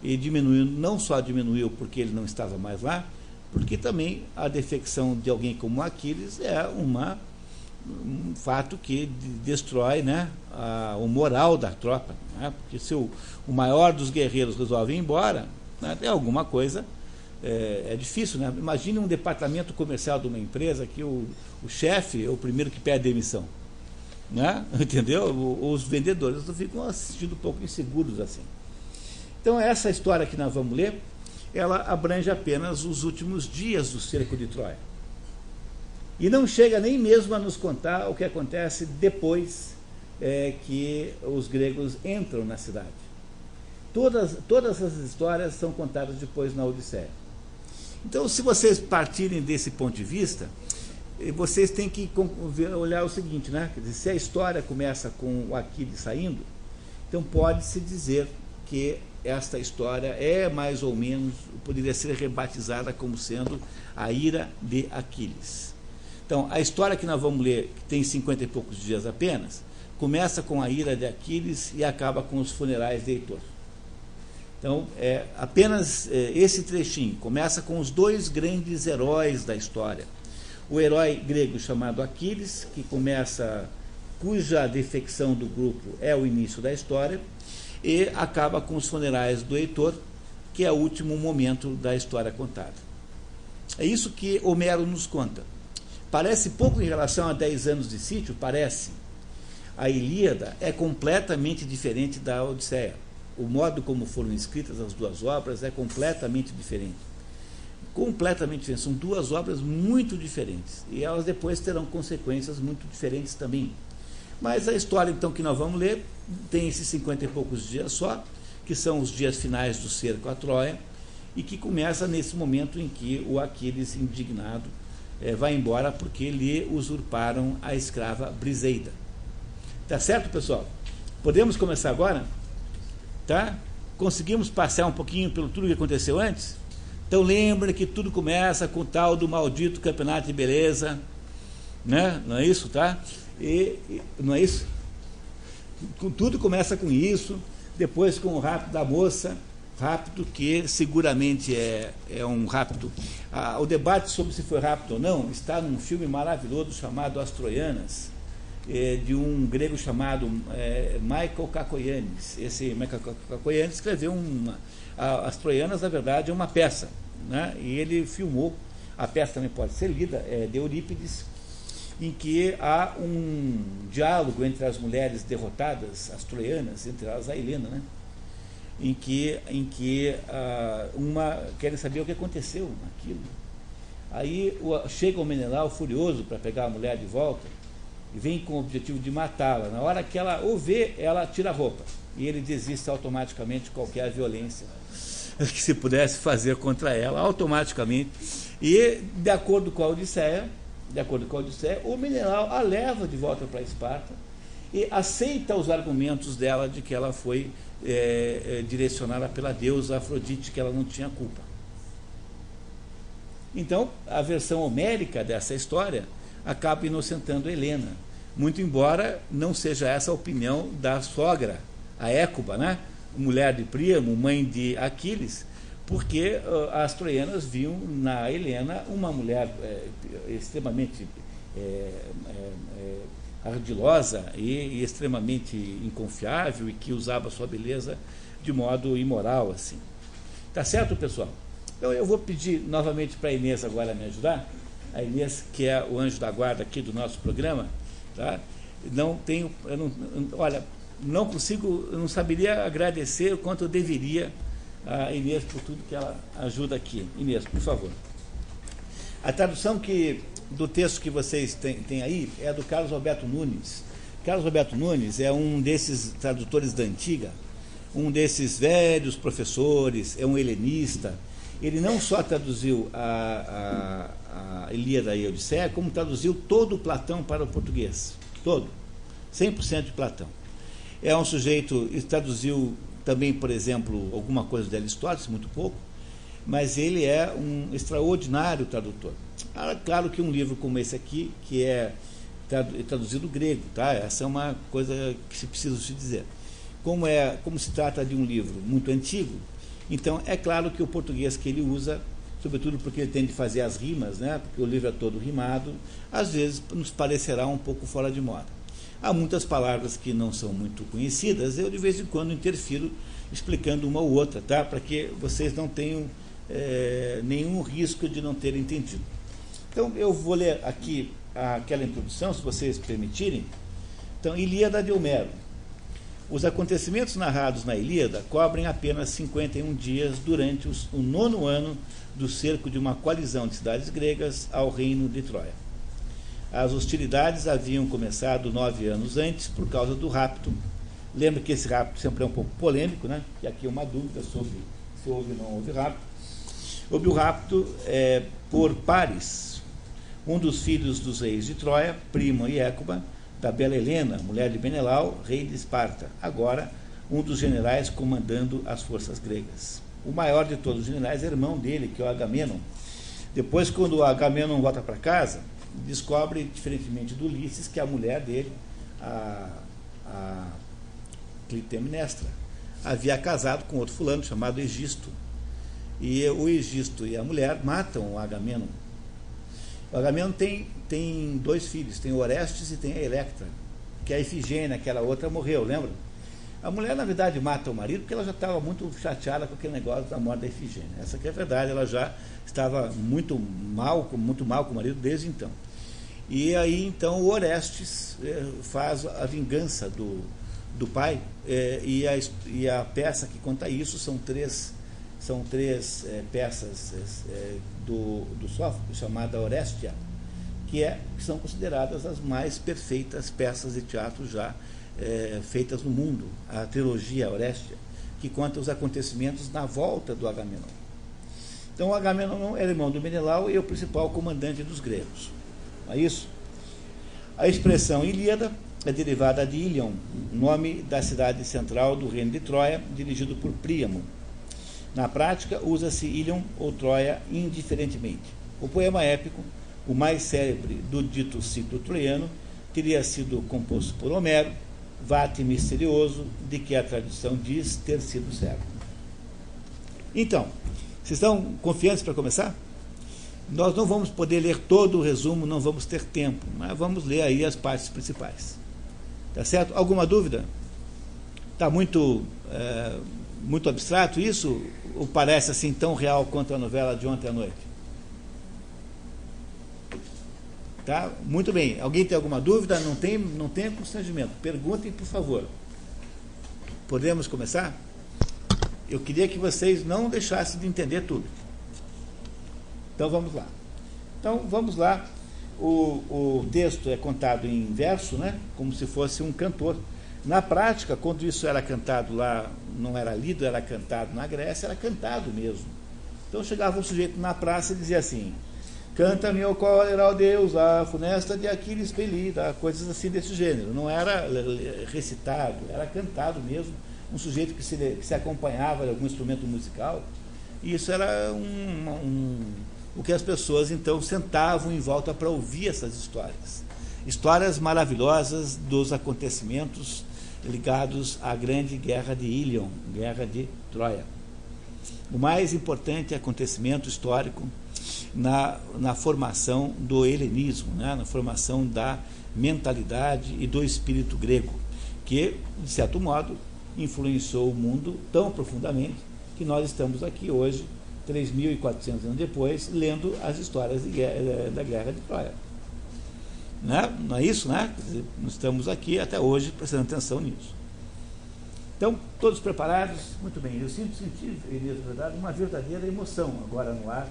E não só diminuiu porque ele não estava mais lá, porque também a defecção de alguém como Aquiles é um fato que destrói, né, o moral da tropa, né? Porque se o maior dos guerreiros resolve ir embora, né, tem alguma coisa, é difícil, né? Imagine um departamento comercial de uma empresa que o chefe é o primeiro que pede demissão, né? Entendeu? Os vendedores ficam se sentindo um pouco inseguros assim. Então, essa história que nós vamos ler, ela abrange apenas os últimos dias do cerco de Troia. E não chega nem mesmo a nos contar o que acontece depois que os gregos entram na cidade. Todas as histórias são contadas depois na Odisseia. Então, se vocês partirem desse ponto de vista, vocês têm que olhar o seguinte, né? Quer dizer, se a história começa com o Aquiles saindo, então pode-se dizer que esta história é mais ou menos, poderia ser rebatizada como sendo a ira de Aquiles. Então, a história que nós vamos ler, que tem 50 e poucos dias apenas, começa com a ira de Aquiles e acaba com os funerais de Heitor. Então, apenas esse trechinho começa com os dois grandes heróis da história. O herói grego chamado Aquiles, cuja defecção do grupo é o início da história, e acaba com os funerais do Heitor, que é o último momento da história contada. É isso que Homero nos conta. Parece pouco em relação a 10 anos de sítio, parece. A Ilíada é completamente diferente da Odisseia. O modo como foram escritas as duas obras é completamente diferente. Completamente diferente. São duas obras muito diferentes. E elas depois terão consequências muito diferentes também. Mas a história, então, que nós vamos ler, tem esses 50 e poucos dias só, que são os dias finais do cerco a Troia, e que começa nesse momento em que o Aquiles, indignado, vai embora porque lhe usurparam a escrava Briseida. Tá certo, pessoal? Podemos começar agora? Tá? Conseguimos passar um pouquinho pelo tudo que aconteceu antes? Então lembrem que tudo começa com o tal do maldito campeonato de beleza, né? Não é isso, tá? Não é isso? Tudo começa com isso, depois com o rapto da moça, rapto que seguramente é um rapto. O debate sobre se foi rapto ou não está num filme maravilhoso chamado As Troianas, de um grego chamado Michael Kakoyannis. Esse Michael Kakoyannis escreveu As Troianas, na verdade, é uma peça, né? E ele filmou, a peça também pode ser lida, de Eurípides, em que há um diálogo entre as mulheres derrotadas, as troianas, entre elas a Helena, né? em que uma quer saber o que aconteceu naquilo. Aí chega o Menelau furioso para pegar a mulher de volta, e vem com o objetivo de matá-la. Na hora que ela o vê, ela tira a roupa. E ele desiste automaticamente de qualquer violência que se pudesse fazer contra ela, automaticamente. E, de acordo com a Odisseia, o Menelau a leva de volta para Esparta e aceita os argumentos dela de que ela foi direcionada pela deusa Afrodite, que ela não tinha culpa. Então, a versão homérica dessa história acaba inocentando Helena, muito embora não seja essa a opinião da sogra, a Écuba, né? Mulher de Príamo, mãe de Aquiles, porque as troianas viam na Helena uma mulher extremamente ardilosa e extremamente inconfiável, e que usava sua beleza de modo imoral, assim. Tá certo, pessoal? Então eu vou pedir novamente para a Inês agora me ajudar. A Inês, que é o anjo da guarda aqui do nosso programa, tá? Eu não saberia agradecer o quanto eu deveria a Inês por tudo que ela ajuda aqui. Inês, por favor. A tradução do texto que vocês têm aí é do Carlos Alberto Nunes. Carlos Alberto Nunes é um desses tradutores da antiga, um desses velhos professores, é um helenista. Ele não só traduziu a Ilíada e a Odisseia, como traduziu todo o Platão para o português. Todo. 100% de Platão. É um sujeito, ele traduziu também, por exemplo, alguma coisa de Aristóteles, muito pouco, mas ele é um extraordinário tradutor. Claro que um livro como esse aqui, que é traduzido grego, tá? Essa é uma coisa que se precisa se dizer. Como se trata de um livro muito antigo, então é claro que o português que ele usa, sobretudo porque ele tem de fazer as rimas, né? Porque o livro é todo rimado, às vezes nos parecerá um pouco fora de moda. Há muitas palavras que não são muito conhecidas, eu de vez em quando interfiro explicando uma ou outra, tá? Para que vocês não tenham nenhum risco de não terem entendido. Então eu vou ler aqui aquela introdução, se vocês permitirem. Então, Ilíada de Homero. Os acontecimentos narrados na Ilíada cobrem apenas 51 dias durante o 9º ano do cerco de uma coalizão de cidades gregas ao reino de Troia. As hostilidades haviam começado 9 anos antes por causa do rapto. Lembra que esse rapto sempre é um pouco polêmico, né? E aqui é uma dúvida sobre se houve ou não houve rapto. Houve o rapto por Paris, um dos filhos dos reis de Troia, Príamo e Écuba, da bela Helena, mulher de Menelau, rei de Esparta, agora um dos generais comandando as forças gregas. O maior de todos os generais é irmão dele, que é o Agamenon. Depois, quando o Agamenon volta para casa, descobre, diferentemente do Ulisses, que a mulher dele, a Clitemnestra, havia casado com outro fulano chamado Egisto. E o Egisto e a mulher matam o Agamenon. O Agamenon tem 2 filhos, tem o Orestes e tem a Electra, que a Ifigênia, aquela outra, morreu, lembra? A mulher, na verdade, mata o marido porque ela já estava muito chateada com aquele negócio da morte da Ifigênia. Essa que é a verdade, ela já estava muito mal com o marido desde então. E aí, então, o Orestes faz a vingança do pai, e a peça que conta isso são três peças do Sófocles, chamada Orestia, que são consideradas as mais perfeitas peças de teatro já feitas no mundo. A trilogia Orestia, que conta os acontecimentos na volta do Agamenon. Então, o Agamenon era irmão do Menelau e é o principal comandante dos gregos. Não é isso? A expressão Ilíada é derivada de Ilion, nome da cidade central do reino de Troia, dirigido por Príamo. Na prática, usa-se Ilion ou Troia indiferentemente. O poema épico, o mais célebre do dito ciclo troiano, teria sido composto por Homero, vate misterioso de que a tradição diz ter sido certo. Então, vocês estão confiantes para começar? Nós não vamos poder ler todo o resumo, não vamos ter tempo, mas vamos ler aí as partes principais. Tá certo? Alguma dúvida? Está muito abstrato isso? Ou parece assim tão real quanto a novela de ontem à noite? Tá? Muito bem. Alguém tem alguma dúvida? Não tem constrangimento. Perguntem, por favor. Podemos começar? Eu queria que vocês não deixassem de entender tudo. Então vamos lá. O texto é contado em verso, né? Como se fosse um cantor. Na prática, quando isso era cantado lá, não era lido, era cantado na Grécia, era cantado mesmo. Então chegava um sujeito na praça e dizia assim: canta-me, ó cólera, ó Deus, a funesta de Aquiles pelida, coisas assim desse gênero. Não era recitado, era cantado mesmo. Um sujeito que se acompanhava de algum instrumento musical. E isso era o que as pessoas então sentavam em volta para ouvir essas histórias. Histórias maravilhosas dos acontecimentos ligados à grande guerra de Ilion, guerra de Troia. O mais importante acontecimento histórico na formação do helenismo, né? Na formação da mentalidade e do espírito grego, que, de certo modo, influenciou o mundo tão profundamente que nós estamos aqui hoje, 3.400 anos depois, lendo as histórias da guerra de Troia. Não é isso, né? Nós estamos aqui até hoje prestando atenção nisso. Então, todos preparados? Muito bem. Eu senti, Elias, na verdade, uma verdadeira emoção agora no ar,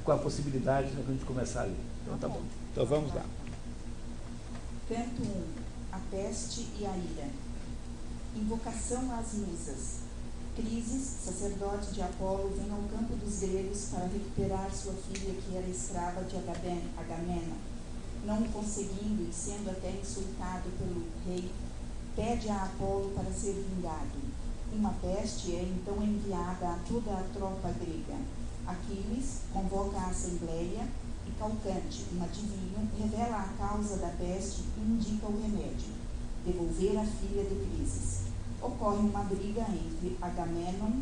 com a possibilidade de a gente começar a ler. Então, tá bom. Então, vamos lá. Canto 1. A peste e a ira. Invocação às musas. Crises, sacerdote de Apolo, vem ao campo dos gregos para recuperar sua filha que era escrava de Agamemnon. Não conseguindo e sendo até insultado pelo rei, pede a Apolo para ser vingado. Uma peste é então enviada a toda a tropa grega. Aquiles convoca a assembleia e Calcante, um adivinho, revela a causa da peste e indica o remédio: devolver a filha de Crises. Ocorre uma briga entre Agamemnon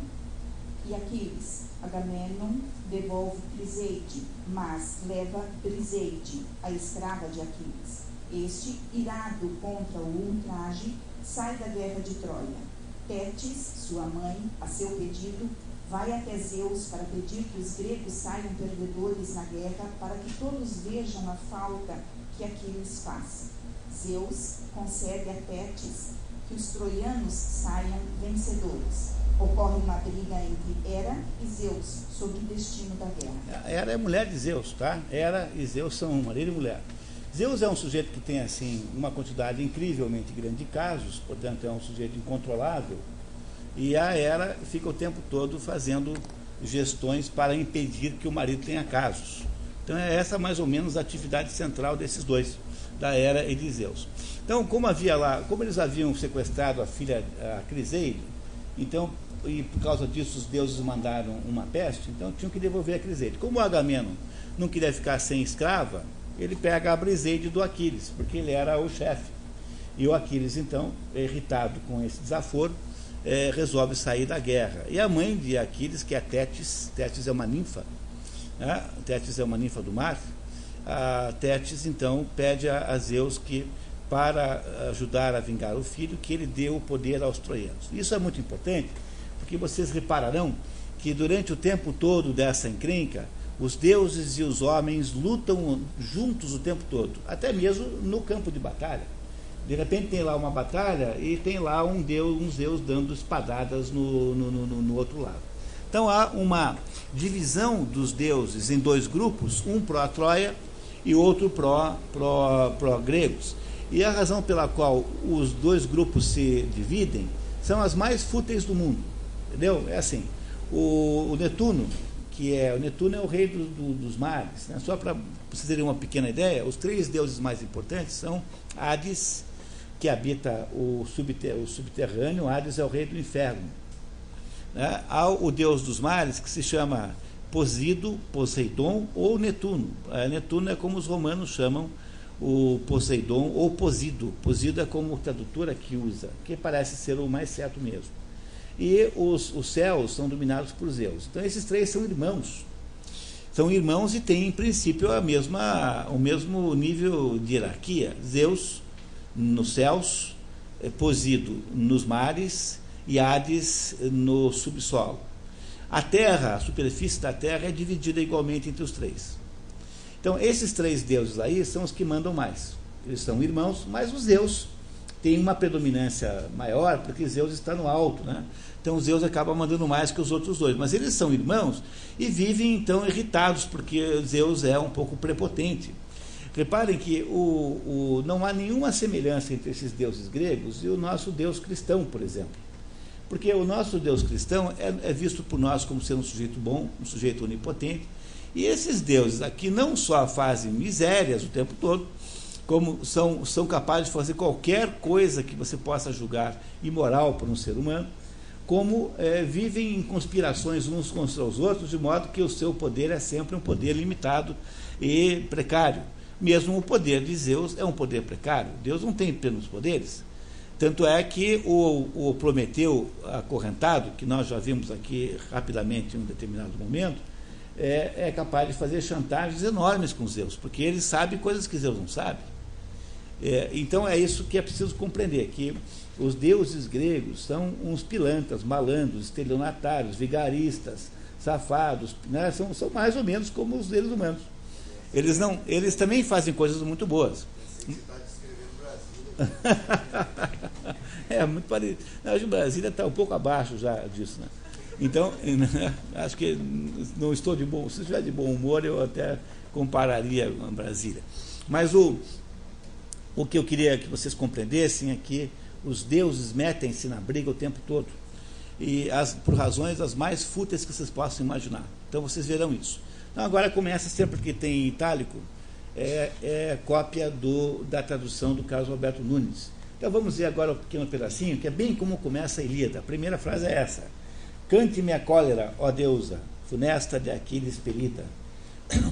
e Aquiles. Agamemnon devolve Criseide, mas leva Briseide, a escrava de Aquiles. Este, irado contra o ultraje, sai da guerra de Troia. Tétis, sua mãe, a seu pedido, vai até Zeus para pedir que os gregos saiam perdedores na guerra, para que todos vejam a falta que Aquiles faz. Zeus concede a Tétis que os troianos saiam vencedores. Ocorre uma briga entre Hera e Zeus sobre o destino da guerra. Hera é mulher de Zeus, tá? Hera e Zeus são marido e mulher. Zeus é um sujeito que tem, assim, uma quantidade incrivelmente grande de casos, portanto é um sujeito incontrolável, e a Hera fica o tempo todo fazendo gestões para impedir que o marido tenha casos. Então é essa mais ou menos a atividade central desses dois, da Hera e de Zeus. Então, como eles haviam sequestrado a filha, a Criseide, então, e por causa disso os deuses mandaram uma peste, então tinham que devolver a Criseide. Como o Agamenon não queria ficar sem escrava, ele pega a Briseide do Aquiles, porque ele era o chefe. E o Aquiles, então, irritado com esse desaforo, resolve sair da guerra. E a mãe de Aquiles, que é Tétis é uma ninfa, né? Tétis é uma ninfa do mar. A Tétis, então, pede a Zeus que, para ajudar a vingar o filho, que ele dê o poder aos troianos. Isso é muito importante, porque vocês repararão que durante o tempo todo dessa encrenca, os deuses e os homens lutam juntos o tempo todo, até mesmo no campo de batalha. De repente tem lá uma batalha e tem lá uns deus dando espadadas no outro lado. Então há uma divisão dos deuses em dois grupos, um pró-Troia e outro pró-gregos. E a razão pela qual os dois grupos se dividem são as mais fúteis do mundo. Entendeu? É assim, o Netuno, o Netuno é o rei dos mares, né? Só para vocês terem uma pequena ideia, os três deuses mais importantes são Hades, que habita o subterrâneo. Hades é o rei do inferno, né? Há o deus dos mares, que se chama Poseidon ou Netuno. Netuno é como os romanos chamam o Poseidon ou Posido. Posido é como o tradutor aqui usa, que parece ser o mais certo mesmo. E os céus são dominados por Zeus. Então esses três são irmãos. São irmãos e têm, em princípio, o mesmo nível de hierarquia. Zeus nos céus, Posido nos mares e Hades no subsolo. A terra, a superfície da terra é dividida igualmente entre os três. Então esses três deuses aí são os que mandam mais. Eles são irmãos, mas os Zeus têm uma predominância maior, porque Zeus está no alto, né? Então Zeus acaba mandando mais que os outros dois. Mas eles são irmãos e vivem então irritados, porque Zeus é um pouco prepotente. Reparem que não há nenhuma semelhança entre esses deuses gregos e o nosso Deus cristão, por exemplo. Porque o nosso Deus cristão é visto por nós como sendo um sujeito bom, um sujeito onipotente. E esses deuses aqui não só fazem misérias o tempo todo, como são capazes de fazer qualquer coisa que você possa julgar imoral para um ser humano, como vivem em conspirações uns contra os outros, de modo que o seu poder é sempre um poder limitado e precário. Mesmo o poder de Zeus é um poder precário. Deus não tem plenos poderes. Tanto é que o Prometeu acorrentado, que nós já vimos aqui rapidamente em um determinado momento, é capaz de fazer chantagens enormes com Zeus, porque ele sabe coisas que Zeus não sabe. Então é isso que é preciso compreender, que os deuses gregos são uns pilantras, malandros, estelionatários, vigaristas, safados, né? São mais ou menos como os seres humanos. Eles também fazem coisas muito boas. Você está descrevendo Brasília. Muito parecido. Acho que Brasília está um pouco abaixo já disso, né? Então, acho que não estou de bom. Se estiver de bom humor, eu até compararia com Brasília. Mas o que eu queria que vocês compreendessem é que os deuses metem-se na briga o tempo todo. E por razões as mais fúteis que vocês possam imaginar. Então vocês verão isso. Então agora começa sempre que tem em itálico, cópia da tradução do Carlos Alberto Nunes. Então vamos ver agora um pequeno pedacinho, que é bem como começa a Ilíada. A primeira frase é essa: Cante-me a cólera, ó deusa, funesta de Aquiles Pelida.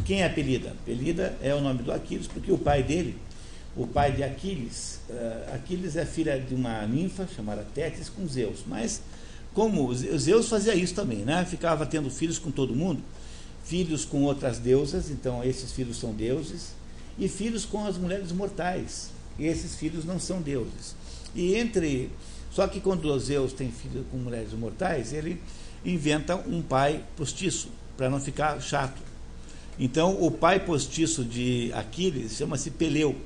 Quem é Pelida? Pelida é o nome do Aquiles, porque o pai dele, o pai de Aquiles, Aquiles é filha de uma ninfa chamada Tétis com Zeus. Mas como Zeus fazia isso também, né? Ficava tendo filhos com todo mundo, filhos com outras deusas, então esses filhos são deuses, e filhos com as mulheres mortais, e esses filhos não são deuses. Só que quando Zeus tem filho com mulheres mortais, ele inventa um pai postiço, para não ficar chato. Então, o pai postiço de Aquiles chama-se Peleu.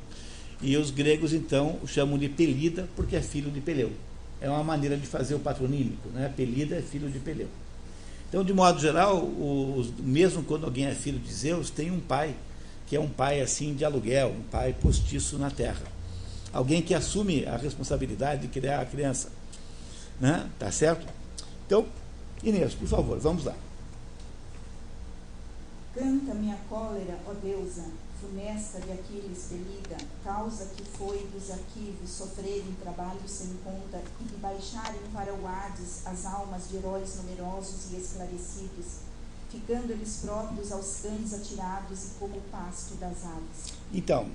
E os gregos, então, o chamam de Pelida, porque é filho de Peleu. É uma maneira de fazer o patronímico, né? Pelida é filho de Peleu. Então, de modo geral, mesmo quando alguém é filho de Zeus, tem um pai, que é um pai assim de aluguel, um pai postiço na terra. Alguém que assume a responsabilidade de criar a criança. Né? Tá certo? Então, Inês, por favor, vamos lá. Canta minha cólera, ó deusa, funesta de Aquiles Pelida, causa que foi dos arquivos sofrerem trabalho sem conta e de baixarem para o Hades as almas de heróis numerosos e esclarecidos, ficando eles próprios aos cães atirados e como o pasto das aves. Então,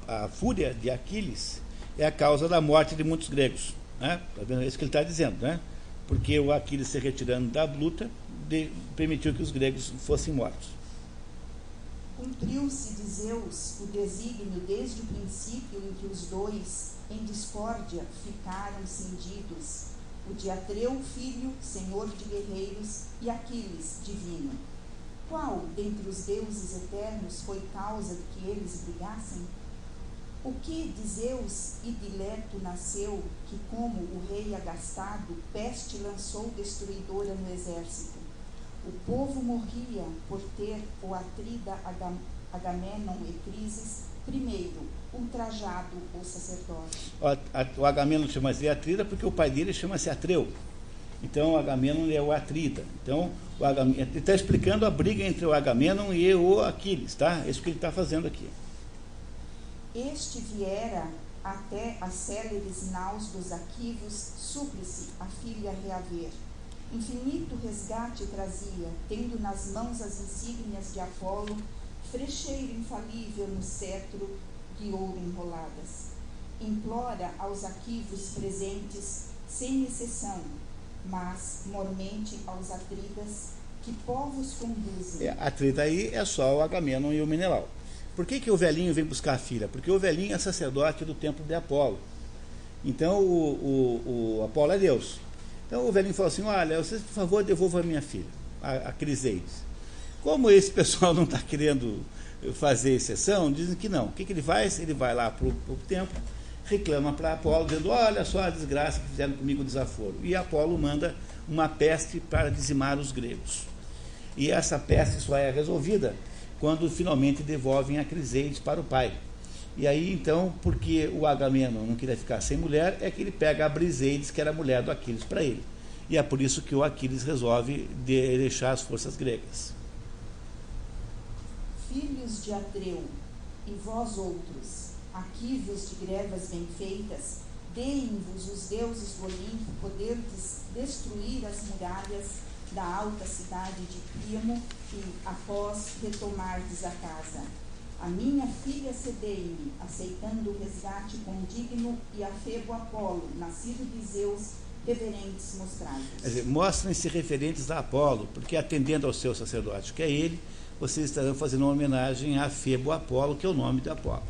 a fúria de Aquiles é a causa da morte de muitos gregos. Né? Tá vendo? É isso que ele está dizendo, né? Porque o Aquiles se retirando da luta permitiu que os gregos fossem mortos. Cumpriu-se de Zeus o desígnio desde o princípio em que os dois, em discórdia, ficaram cindidos, o de Atreu, filho, senhor de guerreiros, e Aquiles, divino. Qual, dentre os deuses eternos, foi causa de que eles brigassem? O que de Zeus e de Leto nasceu, que como o rei agastado, peste lançou destruidora no exército? O povo morria por ter o atrida Agamenon e Crises, primeiro, ultrajado o sacerdote. O Agamenon chama-se Atrida porque o pai dele chama-se Atreu. Então, o Agamenon é o Atrida. Então, ele está explicando a briga entre o Agamenon e o Aquiles, tá? É isso que ele está fazendo aqui. Este viera até as céleres naus dos Aquivos, súplice a filha reaver. Infinito resgate trazia, tendo nas mãos as insígnias de Apolo, frecheiro infalível no cetro de ouro enroladas. Implora aos Aquivos presentes, sem exceção, mas mormente aos Atridas, que povos conduzem. Atrida aí é só o Agamenon e o Menelau. Por que o velhinho vem buscar a filha? Porque o velhinho é sacerdote do templo de Apolo. Então, o Apolo é Deus. Então o velhinho falou assim, olha, vocês por favor devolvam a minha filha, a Criseides. Como esse pessoal não está querendo fazer exceção, dizem que não. O que ele faz? Ele vai lá para o templo, reclama para Apolo, dizendo, olha só a desgraça que fizeram comigo o desaforo. E Apolo manda uma peste para dizimar os gregos. E essa peste só é resolvida quando finalmente devolvem a Criseides para o pai. E aí, então, porque o Agamenon não queria ficar sem mulher, é que ele pega a Briseides, que era a mulher do Aquiles, para ele. E é por isso que o Aquiles resolve deixar as forças gregas. Filhos de Atreu, e vós outros, Aquivos de grevas bem feitas, deem-vos os deuses do Olimpo poder destruir as muralhas da alta cidade de Príamo e, após, retomardes a casa. A minha filha cedei-me, aceitando o resgate condigno, e a Febo Apolo, nascido de Zeus, reverentes mostrados. Quer dizer, mostrem-se referentes a Apolo, porque atendendo ao seu sacerdote, que é ele, vocês estarão fazendo uma homenagem a Febo Apolo, que é o nome de Apolo.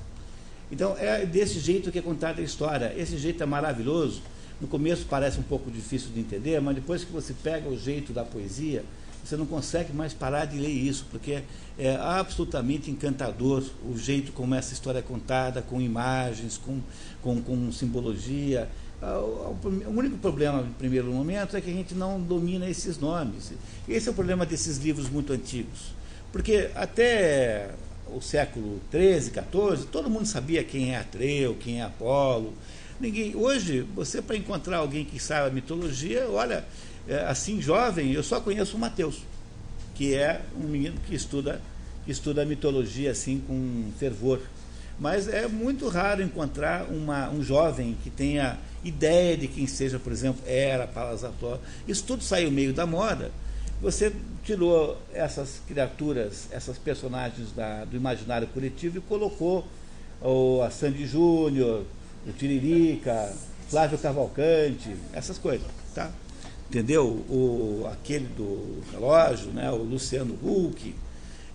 Então, é desse jeito que é contada a história. Esse jeito é maravilhoso. No começo parece um pouco difícil de entender, mas depois que você pega o jeito da poesia, você não consegue mais parar de ler isso, porque é absolutamente encantador o jeito como essa história é contada, com imagens, com simbologia. O único problema, no primeiro momento, é que a gente não domina esses nomes. Esse é o problema desses livros muito antigos. Porque até o século XIII, XIV, todo mundo sabia quem é Atreu, quem é Apolo. Hoje, você para encontrar alguém que saiba mitologia, olha, assim jovem, eu só conheço o Mateus, que é um menino que estuda a mitologia assim com fervor. Mas é muito raro encontrar um jovem que tenha ideia de quem seja, por exemplo, Hera, Palas Atólica. Isso tudo saiu meio da moda. Você tirou essas criaturas, essas personagens do imaginário coletivo e colocou a Sandy Júnior, o Tiririca, Flávio Cavalcante, essas coisas, tá? Entendeu? Aquele do relógio, né? O Luciano Huck.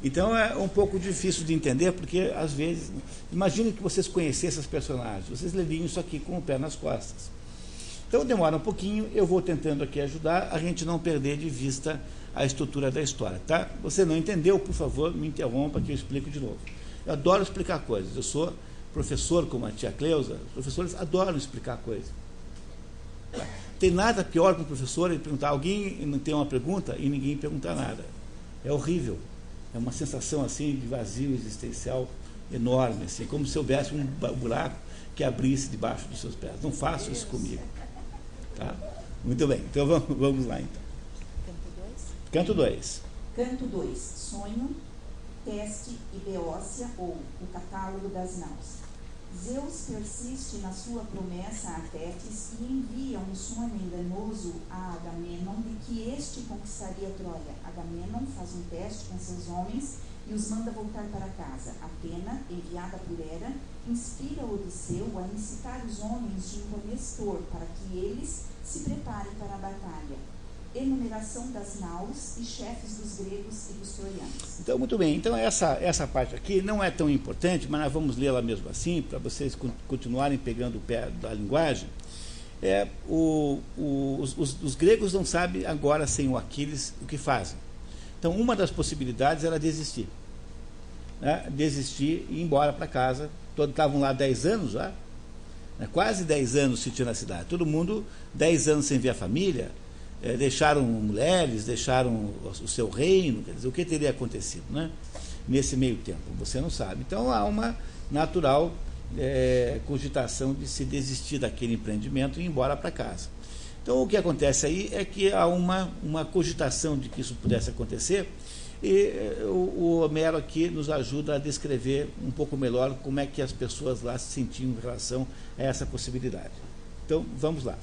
Então é um pouco difícil de entender, porque às vezes, imagine que vocês conhecessem esses personagens, vocês leriam isso aqui com o pé nas costas. Então demora um pouquinho, eu vou tentando aqui ajudar a gente não perder de vista a estrutura da história, tá? Você não entendeu, por favor, me interrompa que eu explico de novo. Eu adoro explicar coisas, eu sou professor como a tia Cleusa, os professores adoram explicar coisas. Tem nada pior que um professor ele perguntar, alguém não tem uma pergunta e ninguém perguntar nada. É horrível. É uma sensação assim de vazio existencial enorme, assim, como se houvesse um buraco que abrisse debaixo dos seus pés. Não façam isso comigo. Tá? Muito bem, então vamos lá então. Canto 2. Canto 2. Sonho, teste e beócia, ou o catálogo das naus. Zeus persiste na sua promessa a Tétis e envia um sonho enganoso a Agamenon de que este conquistaria Troia. Agamenon faz um teste com seus homens e os manda voltar para casa. Atena, enviada por Hera, inspira Odisseu a incitar os homens de um Nestor para que eles se preparem para a batalha. Enumeração das naus e chefes dos gregos e dos troianos. Então, muito bem. Então, essa parte aqui não é tão importante, mas nós vamos lê-la mesmo assim, para vocês continuarem pegando o pé da linguagem. Os gregos não sabem agora, sem o Aquiles, o que fazem. Então, uma das possibilidades era desistir. Né? Desistir e ir embora para casa. Todos estavam lá 10 anos já, né? Quase 10 anos sitiando a cidade. Todo mundo 10 anos sem ver a família. Deixaram mulheres, deixaram o seu reino, quer dizer, o que teria acontecido, né? Nesse meio tempo? Você não sabe. Então há uma natural cogitação de se desistir daquele empreendimento e ir embora para casa. Então o que acontece aí é que há uma cogitação de que isso pudesse acontecer e o Homero aqui nos ajuda a descrever um pouco melhor como é que as pessoas lá se sentiam em relação a essa possibilidade. Então vamos lá.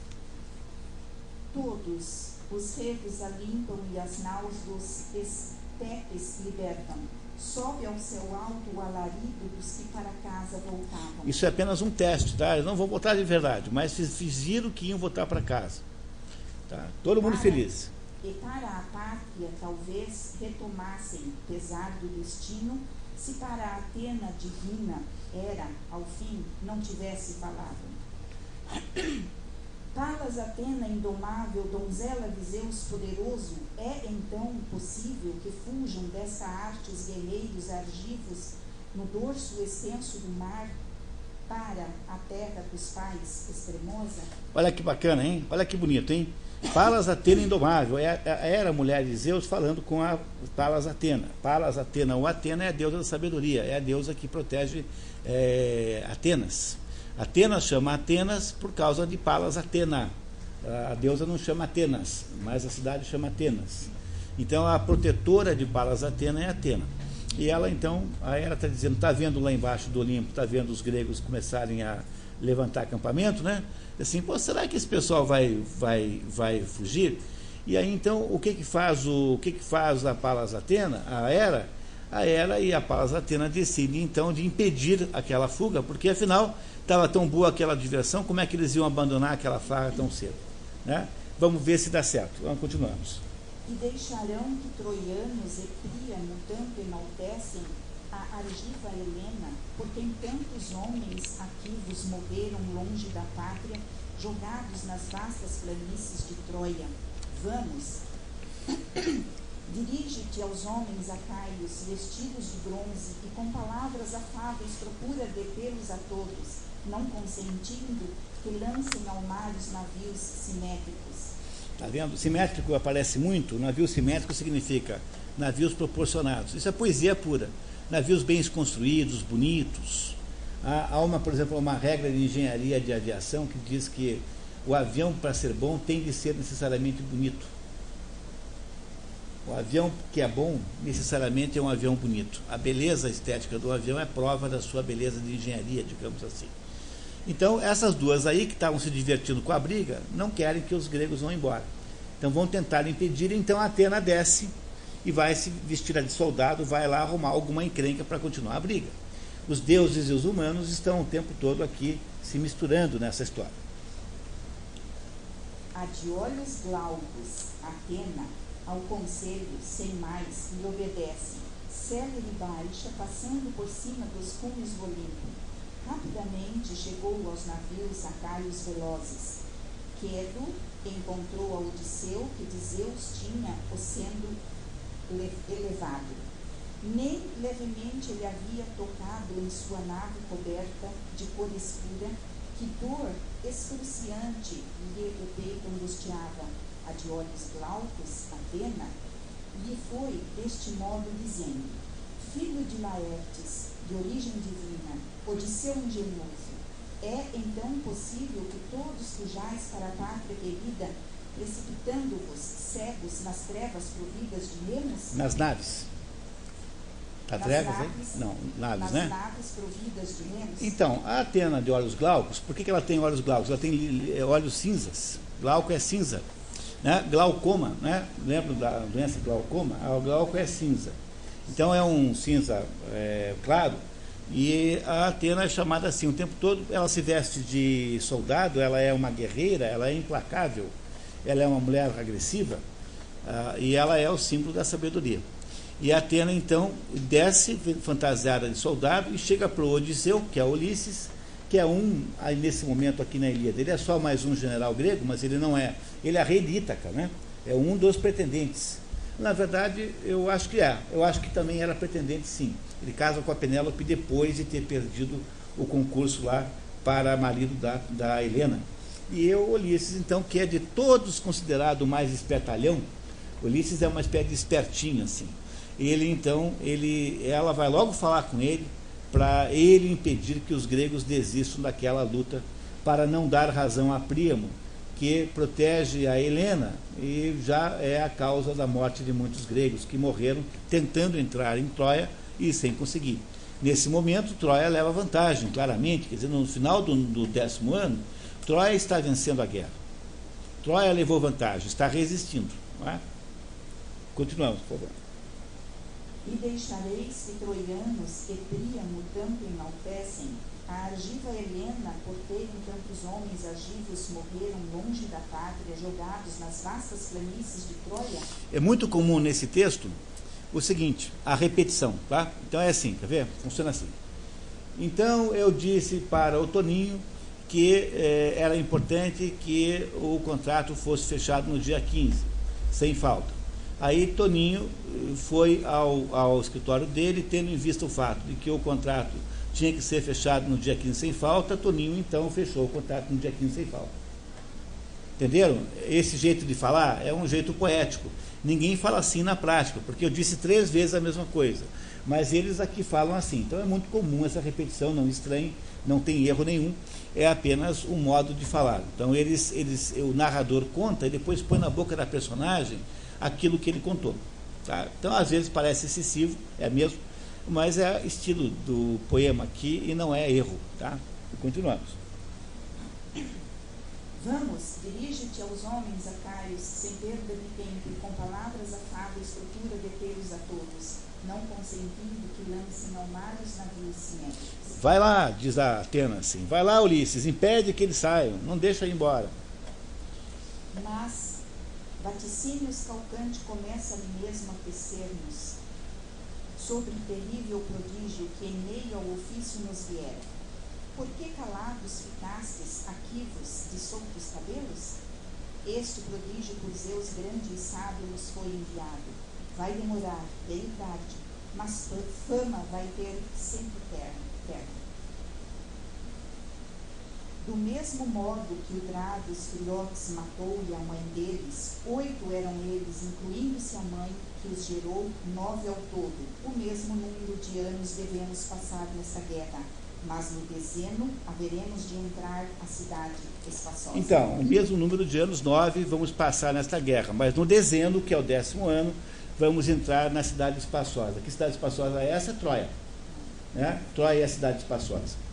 Todos os regos alimpam e as naus dos estepes libertam. Sobe ao céu alto o alarido dos que para casa voltavam. Isso é apenas um teste, tá? Eles não vão votar de verdade, mas fizeram que iam votar para casa. Tá? Todo mundo feliz. E para a pátria talvez retomassem, pesar do destino, se para a Atena divina Hera, ao fim, não tivesse falado. Palas Atena indomável, donzela de Zeus poderoso, é então possível que fujam desta arte os guerreiros argivos no dorso extenso do mar para a terra dos pais extremosa? Olha que bacana, hein? Olha que bonito, hein? Palas Atena indomável, era a mulher de Zeus falando com a Palas Atena. Palas Atena, ou Atena é a deusa da sabedoria, é a deusa que protege Atenas. Atenas chama Atenas por causa de Palas Atena. A deusa não chama Atenas, mas a cidade chama Atenas. Então a protetora de Palas Atena é Atena. E ela então, a Hera está dizendo, está vendo lá embaixo do Olimpo, está vendo os gregos começarem a levantar acampamento, né? Assim, pô, será que esse pessoal vai fugir? E aí então o que faz a Palas Atena, a Hera e a Palas Atena decidem então de impedir aquela fuga, porque afinal estava tão boa aquela diversão, como é que eles iam abandonar aquela farra tão cedo? Né? Vamos ver se dá certo. Vamos, continuamos. E deixarão que troianos e Príamo tanto enaltecem a argiva Helena, por quem tantos homens ativos morreram longe da pátria, jogados nas vastas planícies de Troia. Vamos, dirige-te aos homens acaios, vestidos de bronze, e com palavras afáveis procura detê-los a todos, não consentindo que lancem ao mar os navios simétricos. Está vendo? Simétrico aparece muito. Navio simétrico significa navios proporcionados. Isso é poesia pura. Navios bem construídos, bonitos. Há por exemplo, uma regra de engenharia de aviação que diz que o avião, para ser bom, tem de ser necessariamente bonito. O avião que é bom, necessariamente é um avião bonito. A beleza estética do avião é prova da sua beleza de engenharia, digamos assim. Então, essas duas aí, que estavam se divertindo com a briga, não querem que os gregos vão embora. Então, vão tentar impedir. Então, a Atena desce e vai se vestir de soldado, vai lá arrumar alguma encrenca para continuar a briga. Os deuses e os humanos estão o tempo todo aqui se misturando nessa história. A de olhos glaubos, Atena, ao conselho, sem mais, lhe obedece, célere e baixa, passando por cima dos cumes do Olimpo. Rapidamente chegou aos navios acaios velozes. Quedo encontrou a Odisseu, que de Zeus tinha o sendo elevado. Nem levemente ele havia tocado em sua nave coberta de cor escura, que dor excruciante lhe o peito angustiava. A de olhos glaucos, Atena, lhe foi deste modo dizendo: filho de Laertes, de origem divina, Odisseu engenhoso, é então possível que todos fujais para a pátria querida, precipitando-vos cegos nas trevas providas de remos? Nas naves. Tá trevas, hein? Não, naves, né? Nas naves providas de remos? Então, a Atena de olhos glaucos, por que ela tem olhos glaucos? Ela tem olhos cinzas. Glauco é cinza. Né? Glaucoma, né? Lembra da doença glaucoma? O glauco é cinza. Então é um cinza claro, e a Atena é chamada assim o tempo todo. Ela se veste de soldado, ela é uma guerreira, ela é implacável, ela é uma mulher agressiva, e ela é o símbolo da sabedoria. E a Atena então desce fantasiada de soldado e chega para o Odisseu, que é Ulisses, que é aí nesse momento aqui na Ilíada, ele é só mais um general grego, mas ele não é, ele é rei de Ítaca, né? É um dos pretendentes. Na verdade, eu acho que também era pretendente, sim. Ele casa com a Penélope depois de ter perdido o concurso lá para marido da Helena. E o Ulisses, então, que é de todos considerado o mais espertalhão. Ulisses é uma espécie de espertinho, assim. Ela vai logo falar com ele para ele impedir que os gregos desistam daquela luta, para não dar razão a Príamo, que protege a Helena e já é a causa da morte de muitos gregos que morreram tentando entrar em Troia e sem conseguir. Nesse momento, Troia leva vantagem, claramente, quer dizer, no final do 10º ano, Troia está vencendo a guerra. Troia levou vantagem, está resistindo. Não é? Continuamos, por favor. E deixareis que troianos e Príamo tanto enaltecem, a argiva Helena, por terem tantos homens argivos morreram longe da pátria, jogados nas vastas planícies de Troia? É muito comum nesse texto o seguinte, a repetição, tá? Então é assim, quer ver? Funciona assim. Então eu disse para o Toninho que era importante que o contrato fosse fechado no dia 15, sem falta. Aí Toninho foi ao escritório dele, tendo em vista o fato de que o contrato tinha que ser fechado no dia 15 sem falta. Toninho então fechou o contrato no dia 15 sem falta. Entenderam? Esse jeito de falar é um jeito poético. Ninguém fala assim na prática, porque eu disse 3 vezes a mesma coisa, mas eles aqui falam assim. Então é muito comum essa repetição, não estranhe, não tem erro nenhum, é apenas um modo de falar. Então o narrador conta e depois põe na boca da personagem aquilo que ele contou. Tá? Então às vezes parece excessivo, é mesmo, mas é estilo do poema aqui e não é erro. Tá? E continuamos. Vamos, dirige-te aos homens acaios, sem perda de tempo, e com palavras afáveis procura detê-los a todos, não consentindo que lancem ao mar os navios cinéticos. Vai lá, diz a Atena assim, vai lá, Ulisses, impede que eles saiam, não deixa ir embora. Mas vaticínios Calcante começa ali mesmo a tecer-nos sobre o terrível prodígio que em meio ao ofício nos viera. Por que calados ficastes, aquivos, de soltos cabelos? Este prodígio por Zeus grande e sábio nos foi enviado. Vai demorar, bem tarde, mas fama vai ter sempre terno. Do mesmo modo que o Drados filhotes matou-lhe a mãe deles, 8 eram eles, incluindo-se a mãe que os gerou, 9 ao todo. O mesmo número de anos devemos passar nessa guerra, mas no dezeno haveremos de entrar à cidade espaçosa. Então, o mesmo número de anos, 9, vamos passar nesta guerra, mas no dezeno, que é o 10º ano, vamos entrar na cidade espaçosa. Que cidade espaçosa é essa? Troia. Né? Troia é a cidade espaçosa.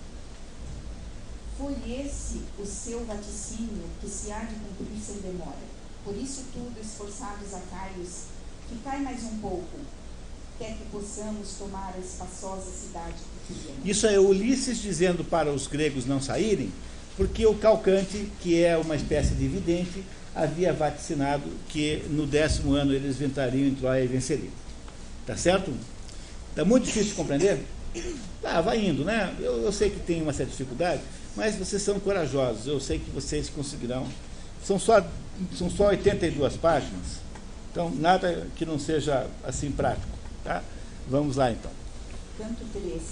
Foi esse o seu vaticínio que se há de cumprir sem demora. Por isso tudo, esforçados acaios, ficai mais um pouco, até que possamos tomar a espaçosa cidade que queríamos. Isso é Ulisses dizendo para os gregos não saírem, porque o Calcante, que é uma espécie de vidente, havia vaticinado que no 10º ano eles entrariam em Troia e venceriam. Tá certo? Está muito difícil de compreender? Tá, vai indo, né? Eu sei que tem uma certa dificuldade, mas vocês são corajosos, eu sei que vocês conseguirão. São só 82 páginas, então nada que não seja assim prático, tá? Vamos lá, então. Canto 3.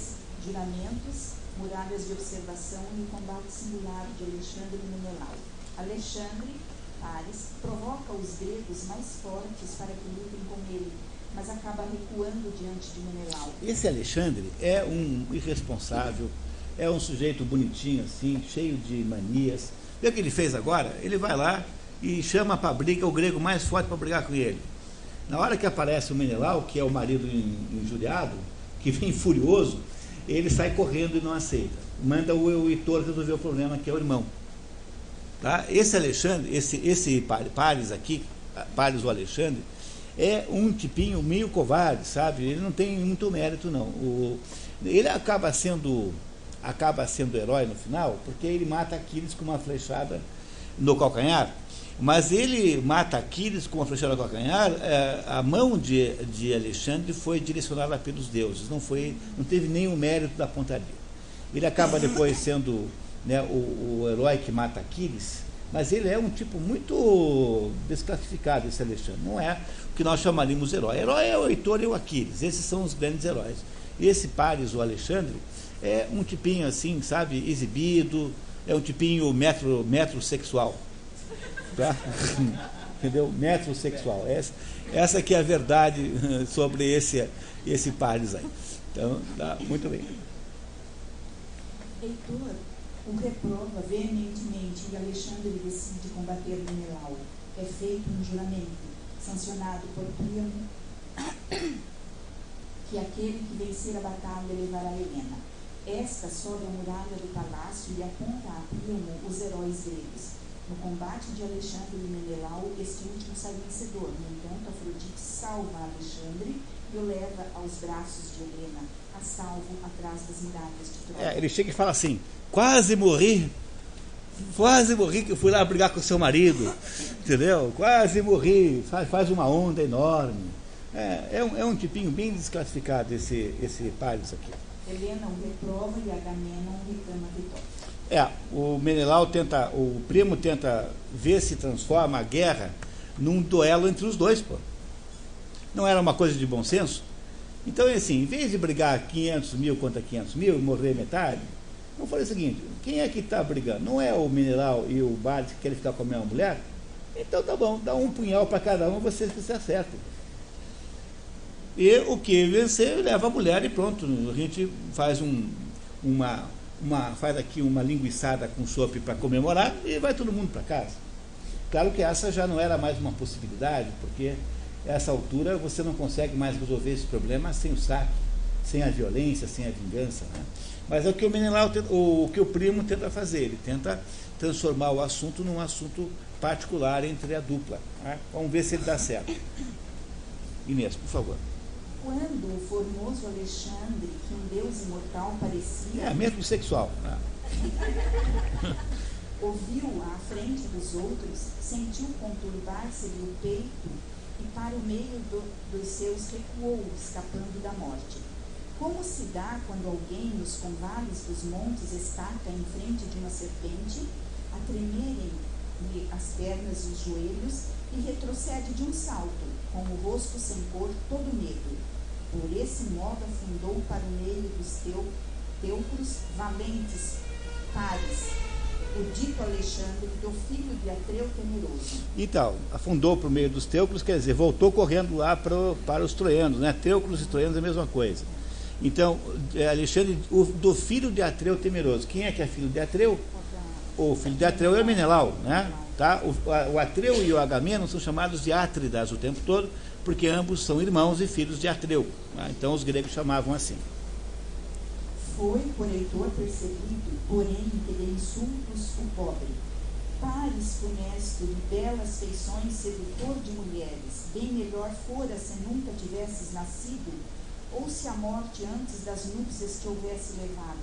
Juramentos, muralhas de observação e o combate singular de Alexandre e Menelau. Alexandre, Paris, provoca os gregos mais fortes para que lutem com ele, mas acaba recuando diante de Menelau. Esse Alexandre é um irresponsável, é um sujeito bonitinho assim, cheio de manias. Vê o que ele fez agora? Ele vai lá e chama para briga o grego mais forte para brigar com ele. Na hora que aparece o Menelau, que é o marido injuriado, que vem furioso, ele sai correndo e não aceita. Manda o Heitor resolver o problema, que é o irmão. Tá? Esse Alexandre, esse Paris aqui, Paris ou Alexandre, é um tipinho meio covarde, sabe? Ele não tem muito mérito, não. Ele acaba sendo herói no final, porque ele mata Aquiles com uma flechada no calcanhar. Mas ele mata Aquiles com uma flechada no calcanhar, a mão de Alexandre foi direcionada pelos deuses, não teve nenhum mérito da pontaria. Ele acaba depois sendo, né, o herói que mata Aquiles, mas ele é um tipo muito desclassificado, esse Alexandre. Não é o que nós chamaríamos herói. Herói é o Heitor e o Aquiles, esses são os grandes heróis. Esse Paris, o Alexandre, é um tipinho assim, sabe, exibido, é um tipinho metrosexual. Tá? Entendeu? Metrosexual. Essa que é a verdade sobre esse Paris aí. Então, tá, muito bem. Heitor o reprova veementemente e Alexandre decide combater Menelau. É feito um juramento, sancionado por Príamo, que aquele que vencer a batalha levará Helena. Esta sobe a muralha do palácio e aponta a Príamo os heróis gregos. No combate de Alexandre e Menelau, este último sai vencedor. No entanto, Afrodite salva Alexandre e o leva aos braços de Helena, a salvo atrás das muralhas de Troia. Ele chega e fala assim: quase morri que eu fui lá brigar com o seu marido, entendeu? Quase morri, faz uma onda enorme. É um tipinho bem desclassificado esse Paris aqui. Helena o reprova e Agamenon reclama a vitória. O Menelau o primo tenta ver se transforma a guerra num duelo entre os dois, pô. Não era uma coisa de bom senso? Então, assim, em vez de brigar 500 mil contra 500 mil e morrer metade, vamos fazer o seguinte: quem é que está brigando? Não é o Menelau e o Paris que querem ficar com a mesma mulher? Então tá bom, dá um punhal para cada um, vocês se acertam. E o que vencer leva a mulher e pronto. A gente faz faz aqui uma linguiçada com chope para comemorar e vai todo mundo para casa. Claro que essa já não era mais uma possibilidade, porque a essa altura você não consegue mais resolver esse problema sem o saque, sem a violência, sem a vingança, né? Mas é o que o Menelau, o que o primo tenta fazer, ele tenta transformar o assunto num assunto particular entre a dupla, né? Vamos ver se ele dá certo. Inês, por favor. Quando o formoso Alexandre, que um deus imortal parecia... mesmo sexual. Né? Ouviu à frente dos outros, sentiu conturbar-se o peito e para o meio dos seus recuou, escapando da morte. Como se dá quando alguém nos convales dos montes estaca em frente de uma serpente, a tremerem-lhe as pernas e os joelhos e retrocede de um salto, com o rosto sem cor, todo medo. Por esse modo afundou para o meio dos teucros valentes Paris, o dito Alexandre, do filho de Atreu temeroso. Então, afundou para o meio dos teucros, quer dizer, voltou correndo lá para os troianos, né? Teucros e troianos é a mesma coisa. Então, Alexandre, do filho de Atreu temeroso. Quem é que é filho de Atreu? O filho de Atreu é Menelau, né? Tá? O Atreu e o Agamenon são chamados de Átridas o tempo todo, porque ambos são irmãos e filhos de Atreu. Tá? Então os gregos chamavam assim. Foi por Heitor percebido, porém, que de insultos o pobre. Paris funesto, de belas feições, sedutor de mulheres, bem melhor fora se nunca tivesses nascido, ou se a morte antes das núpcias te houvesse levado.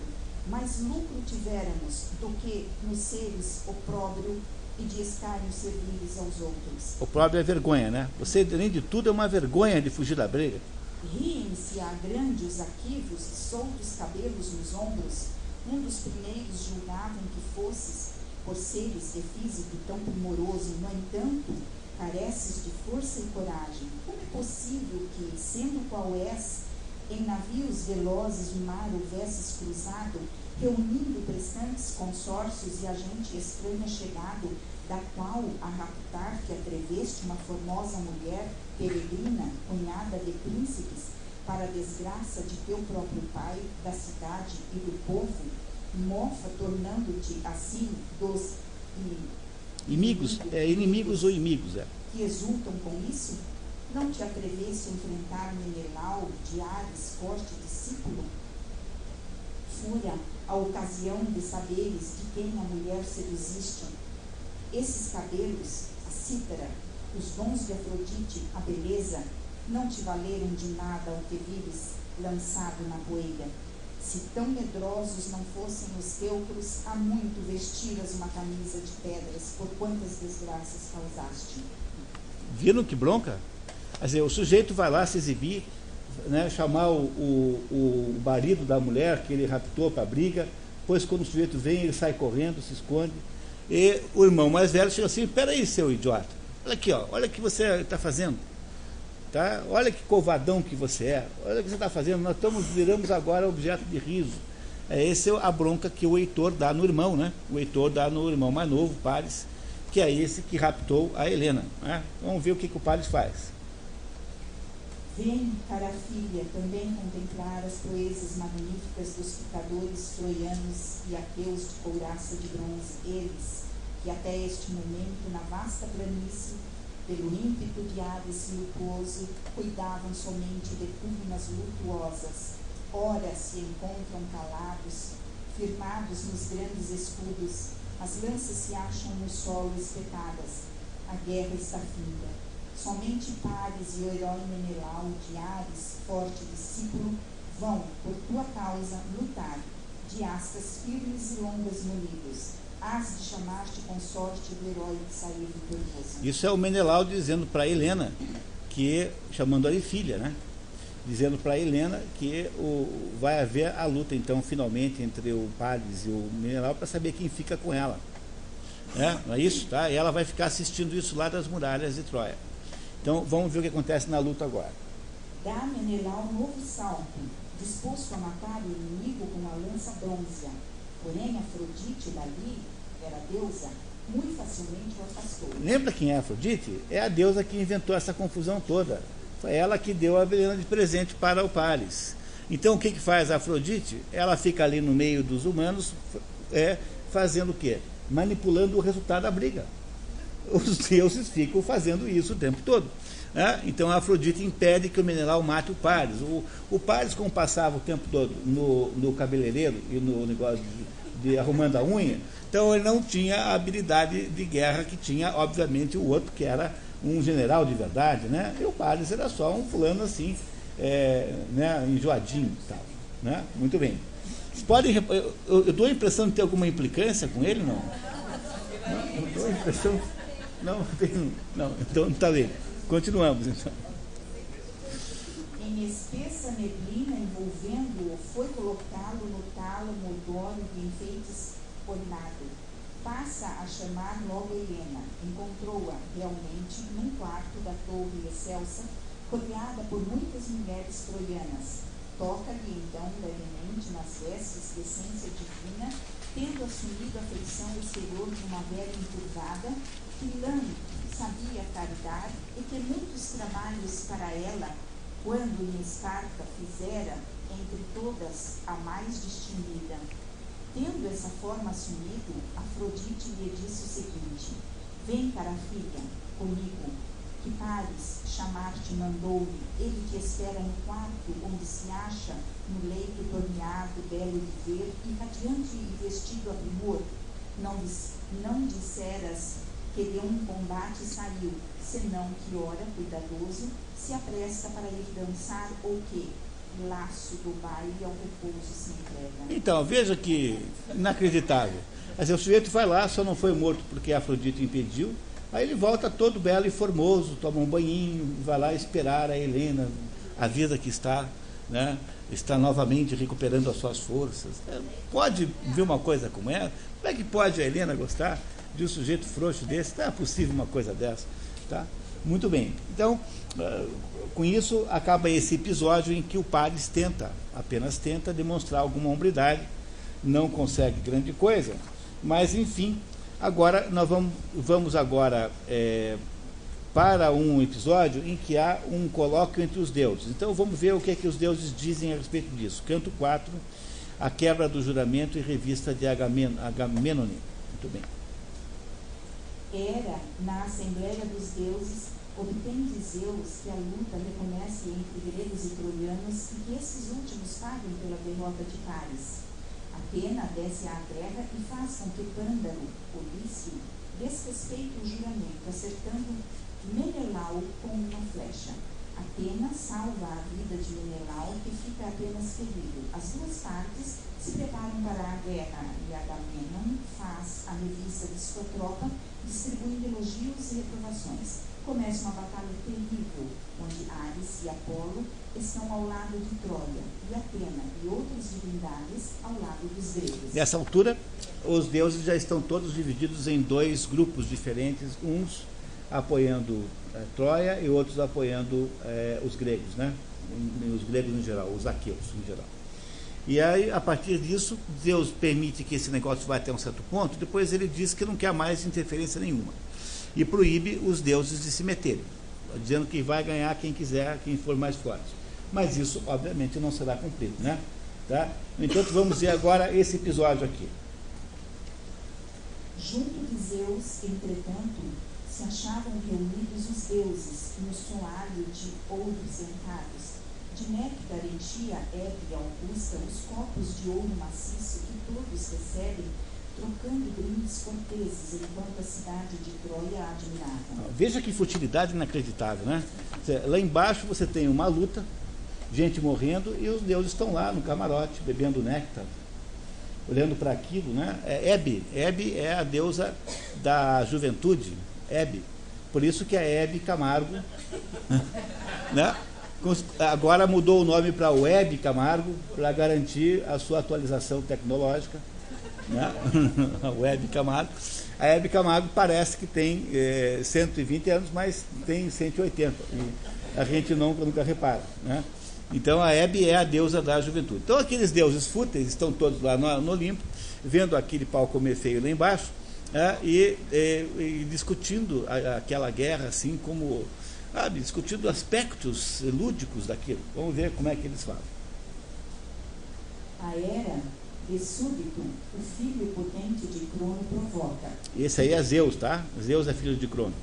Mais lucro tivéramos do que nos seres opróbrio e de escárnio servires aos outros. Opróbrio é vergonha, né? Você, além de tudo, é uma vergonha de fugir da briga. Riem-se a grande os arquivos e soltos cabelos nos ombros. Um dos primeiros julgavam que fosses, por seres de físico tão primoroso, no entanto, careces de força e coragem. Como é possível que, sendo qual és, em navios velozes o mar houvesses cruzado, reunindo prestantes consórcios e a gente estranha chegado, da qual a raptar te atreveste uma formosa mulher, peregrina, cunhada de príncipes, para a desgraça de teu próprio pai, da cidade e do povo, mofa tornando-te assim dos inimigos ou inimigos, que exultam com isso? Não te atreveste a enfrentar Menelau de Ares, forte discípulo? Fúria, a ocasião de saberes de quem a mulher seduziste. Esses cabelos, a cítara, os dons de Afrodite, a beleza, não te valeram de nada ao que vives lançado na poeira. Se tão medrosos não fossem os teucros, há muito vestiras uma camisa de pedras, por quantas desgraças causaste. Viram que bronca? Quer dizer, o sujeito vai lá se exibir, né, chamar o marido da mulher que ele raptou para a briga, depois quando o sujeito vem, ele sai correndo, se esconde, e o irmão mais velho chega assim: peraí, seu idiota, olha aqui, ó, olha o que você está fazendo, tá? Olha que covadão que você é, olha o que você está fazendo, nós viramos agora objeto de riso. Essa é a bronca que o Heitor dá no irmão, né? O Heitor dá no irmão mais novo, Paris, que é esse que raptou a Helena, né? Vamos ver o que o Paris faz. Vem, cara filha, também contemplar as proezas magníficas dos picadores troianos e aqueus de couraça de bronze, eles, que até este momento, na vasta planície, pelo ímpeto de Ares lutuoso, cuidavam somente de turmas lutuosas, ora se encontram calados, firmados nos grandes escudos, as lanças se acham no solo espetadas, a guerra está finda. Somente Paris e o herói Menelau de Ares, forte discípulo, vão, por tua causa, lutar, de astas firmes e longas munidos. Hás de chamar-te consorte do herói que saiu vitorioso. Isso é o Menelau dizendo para Helena, chamando a filha, né? Dizendo para Helena que vai haver a luta, então, finalmente, entre o Paris e o Menelau, para saber quem fica com ela. Não é isso? Tá? E ela vai ficar assistindo isso lá das muralhas de Troia. Então, vamos ver o que acontece na luta agora. Dá Menelau novo salto, disposto a matar o inimigo com a lança brônzea. Porém, Afrodite dali, era deusa, muito facilmente o afastou. Lembra quem é Afrodite? É a deusa que inventou essa confusão toda. Foi ela que deu a Helena de presente para o Paris. Então, o que faz a Afrodite? Ela fica ali no meio dos humanos, fazendo o quê? Manipulando o resultado da briga. Os deuses ficam fazendo isso o tempo todo. Então a Afrodite impede que o Menelau mate o Paris. O Paris, como passava o tempo todo no cabeleireiro e no negócio de arrumando a unha, então ele não tinha a habilidade de guerra que tinha, obviamente, o outro, que era um general de verdade, né? E o Paris era só um fulano assim, enjoadinho e tal. Né? Muito bem. Vocês podem, eu dou a impressão de ter alguma implicância com ele, não? Não dou a impressão. Não, então está bem. Continuamos, então. Em espessa neblina envolvendo-o, foi colocá-lo no tálamo odoro de enfeites ornado. Passa a chamar logo Helena. Encontrou-a realmente num quarto da torre excelsa, rodeada por muitas mulheres troianas. Toca-lhe então levemente nas vestes de essência divina, tendo assumido a feição exterior de uma velha encurvada, que lã sabia caridar e que muitos trabalhos para ela, quando em Esparta fizera, entre todas, a mais distinguida. Tendo essa forma assumido, Afrodite lhe disse o seguinte: vem, cara filha, comigo, que Paris chamar-te mandou-me, ele te espera no quarto, onde se acha, no leito torneado, belo de ver, e radiante e vestido a primor. Não disseras que de um combate saiu, senão que, ora, cuidadoso, se apresta para ir dançar, ou que, laço do baile ao repouso se entrega. Então, veja que inacreditável. Mas o sujeito vai lá, só não foi morto porque a Afrodite impediu, aí ele volta todo belo e formoso, toma um banhinho, vai lá esperar a Helena, a vida que está, né, está novamente recuperando as suas forças. Pode ver uma coisa como essa? Como é que pode a Helena gostar de um sujeito frouxo desse? Não é possível uma coisa dessa. Tá? Muito bem. Então, com isso, acaba esse episódio em que o Paris apenas tenta demonstrar alguma hombridade, não consegue grande coisa, mas, enfim, agora nós vamos agora para um episódio em que há um colóquio entre os deuses. Então, vamos ver o que é que os deuses dizem a respeito disso. Canto 4, a quebra do juramento e revista de Agamenone. Muito bem. Hera, na Assembleia dos Deuses, obtém de Zeus que a luta recomece entre gregos e troianos e que esses últimos paguem pela derrota de Paris. Atena desce à terra e faz com que Pândaro, Odísseo, desrespeite o juramento, acertando Menelau com uma flecha. Atena salva a vida de Menelau, que fica apenas ferido. As duas partes se preparam para a guerra e Agamenon faz a revista de sua tropa, distribuindo elogios e reprovações. Começa uma batalha terrível, onde Ares e Apolo estão ao lado de Troia, e Atena e outras divindades ao lado dos gregos. Nessa altura, os deuses já estão todos divididos em dois grupos diferentes, uns apoiando Troia e outros apoiando os gregos, né? Os gregos em geral, os aqueus em geral. E aí, a partir disso, Deus permite que esse negócio vá até um certo ponto, depois ele diz que não quer mais interferência nenhuma. E proíbe os deuses de se meterem, dizendo que vai ganhar quem quiser, quem for mais forte. Mas isso, obviamente, não será cumprido, né? Tá? No entanto, vamos ver agora esse episódio aqui. Junto de Zeus, entretanto, se achavam reunidos os deuses no soalho de ouro sentados. De néctar enchia Hebe e Augusta os copos de ouro maciço que todos recebem, trocando brindes corteses, enquanto a cidade de Troia admirava. Veja que futilidade inacreditável, né? Lá embaixo você tem uma luta, gente morrendo, e os deuses estão lá no camarote, bebendo néctar, olhando para aquilo, né? Hebe é a deusa da juventude, Hebe. Por isso que é Hebe Camargo, né? Agora mudou o nome para Web Camargo, para garantir a sua atualização tecnológica, né? A Web Camargo. A Hebe Camargo parece que tem 120 anos, mas tem 180, e a gente nunca repara, né? Então a Hebe é a deusa da juventude. Então aqueles deuses fúteis estão todos lá no Olimpo, vendo aquele pau comer feio lá embaixo, e discutindo aquela guerra, assim como, discutindo aspectos lúdicos daquilo. Vamos ver como é que eles falam. A Hera, de súbito, o filho potente de Crono provoca. Esse aí é Zeus, tá? Zeus é filho de Crono.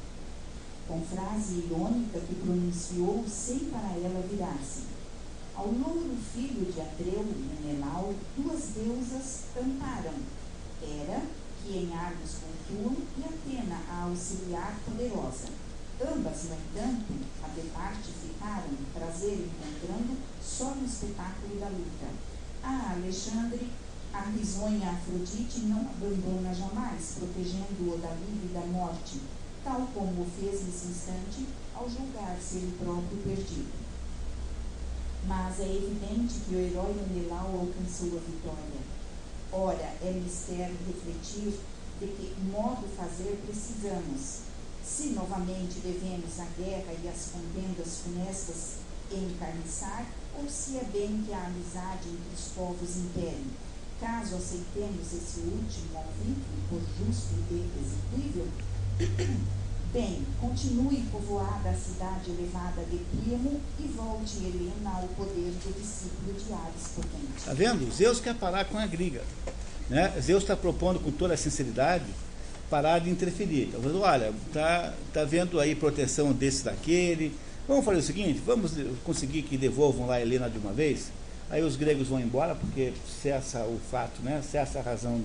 Com frase irônica que pronunciou sem para ela virar-se. Ao louro filho de Atreu, Menelau, duas deusas amparam. Hera, que em Argos cultuam, e Atena, a auxiliar poderosa. Ambas, no entanto, a de parte ficaram, prazer encontrando, só no espetáculo da luta. A Alexandre, a risonha Afrodite, não abandona jamais, protegendo-o da vida e da morte, tal como o fez nesse instante, ao julgar-se ele próprio perdido. Mas é evidente que o herói Menelau alcançou a vitória. Ora, é mister refletir de que modo fazer precisamos, se novamente devemos a guerra e as contendas funestas encarniçar, ou se é bem que a amizade entre os povos impere. Caso aceitemos esse último alvitre por justo e execuível, bem, continue povoada a cidade elevada de Príamo e volte Helena ao poder do discípulo de Ares potente. Está vendo? Zeus quer parar com a briga, né? Zeus está propondo com toda a sinceridade parar de interferir. Está falando, olha, tá vendo aí proteção desse daquele, vamos fazer o seguinte, vamos conseguir que devolvam lá a Helena de uma vez, aí os gregos vão embora, porque cessa o fato, né? Cessa a razão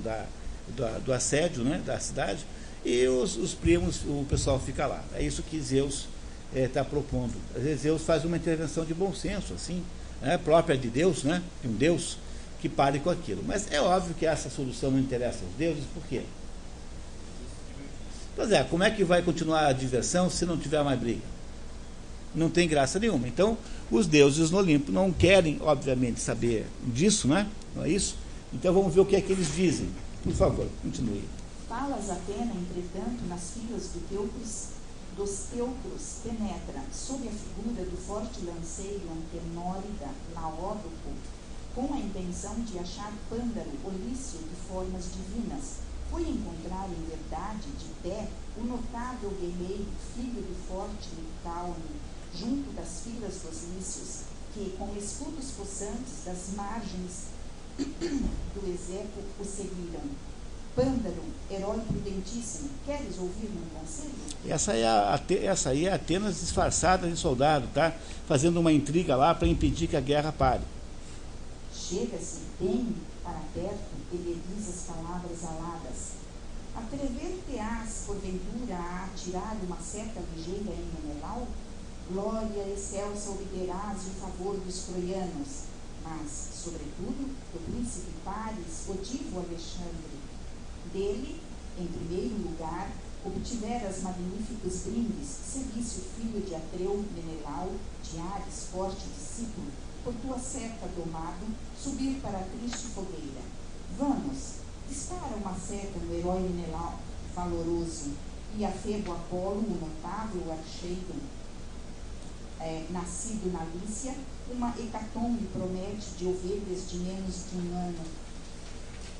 do assédio, né? Da cidade, e os primos, o pessoal fica lá. É isso que Zeus está propondo. Às vezes Zeus faz uma intervenção de bom senso, assim, né? Própria de Deus, né? De um Deus que pare com aquilo. Mas é óbvio que essa solução não interessa aos deuses, por quê? Pois é, como é que vai continuar a diversão se não tiver mais briga? Não tem graça nenhuma. Então, os deuses no Olimpo não querem, obviamente, saber disso, né? Não é isso? Então, vamos ver o que é que eles dizem. Por favor, continue. Falas Atena, entretanto, nas filas do Teucros, dos teucros penetra sob a figura do forte lanceiro Antenórida Laódoco, com a intenção de achar Pândaro, Olício de formas divinas. Foi encontrar em verdade de pé o notável guerreiro, filho do forte Licaone, junto das filas dos lícios, que com escudos possantes das margens do Esepo o seguiram. Pândaro, herói prudentíssimo, queres ouvir meu conselho? Essa aí é Atenas disfarçada de soldado, tá? Fazendo uma intriga lá para impedir que a guerra pare. Chega-se bem para perto e lhe diz as palavras aladas. Atrever-te-ás, porventura, a atirar uma seta ligeira em Menelau? Glória excelsa obterás o favor dos troianos, mas, sobretudo, do príncipe Paris, o divo Alexandre. Dele, em primeiro lugar, obtiveras magníficos brindes, seguisse o filho de Atreu, Menelau, de Ares, forte discípulo, por tua seta domado, subir para a triste fogueira. Vamos, dispara uma seta no herói Menelau, valoroso, e a Febo Apolo, o notável archeiro, nascido na Lícia, uma hecatombe promete de ovelhas de menos de um ano,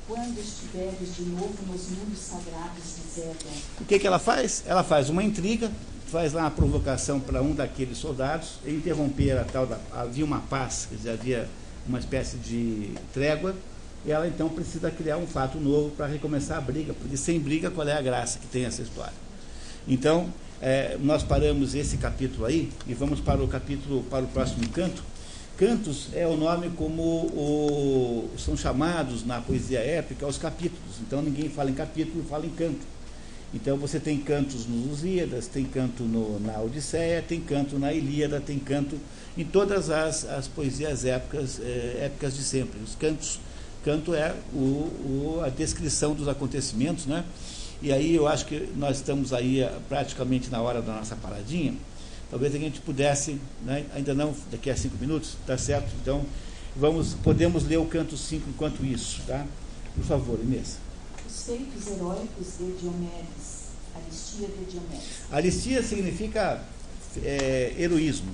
quando estiveres de novo nos muros sagrados de Zédon. O que ela faz? Ela faz uma intriga, faz lá uma provocação para um daqueles soldados, interromper havia uma paz, quer dizer, havia uma espécie de trégua, e ela então precisa criar um fato novo para recomeçar a briga, porque sem briga qual é a graça que tem essa história? Então, nós paramos esse capítulo aí e vamos para o próximo canto. Cantos é o nome como são chamados na poesia épica os capítulos. Então ninguém fala em capítulo, fala em canto. Então você tem cantos nos Lusíadas, tem canto na Odisseia, tem canto na Ilíada, tem canto em todas as poesias épicas de sempre. Os cantos, canto é a descrição dos acontecimentos, né? E aí eu acho que nós estamos aí praticamente na hora da nossa paradinha. Talvez a gente pudesse, né, ainda não, daqui a 5 minutos, tá certo? Então, podemos ler o canto 5 enquanto isso, tá? Por favor, Inês. Os feitos heróicos de Diomedes, Aristia de Diomedes. Aristia significa heroísmo.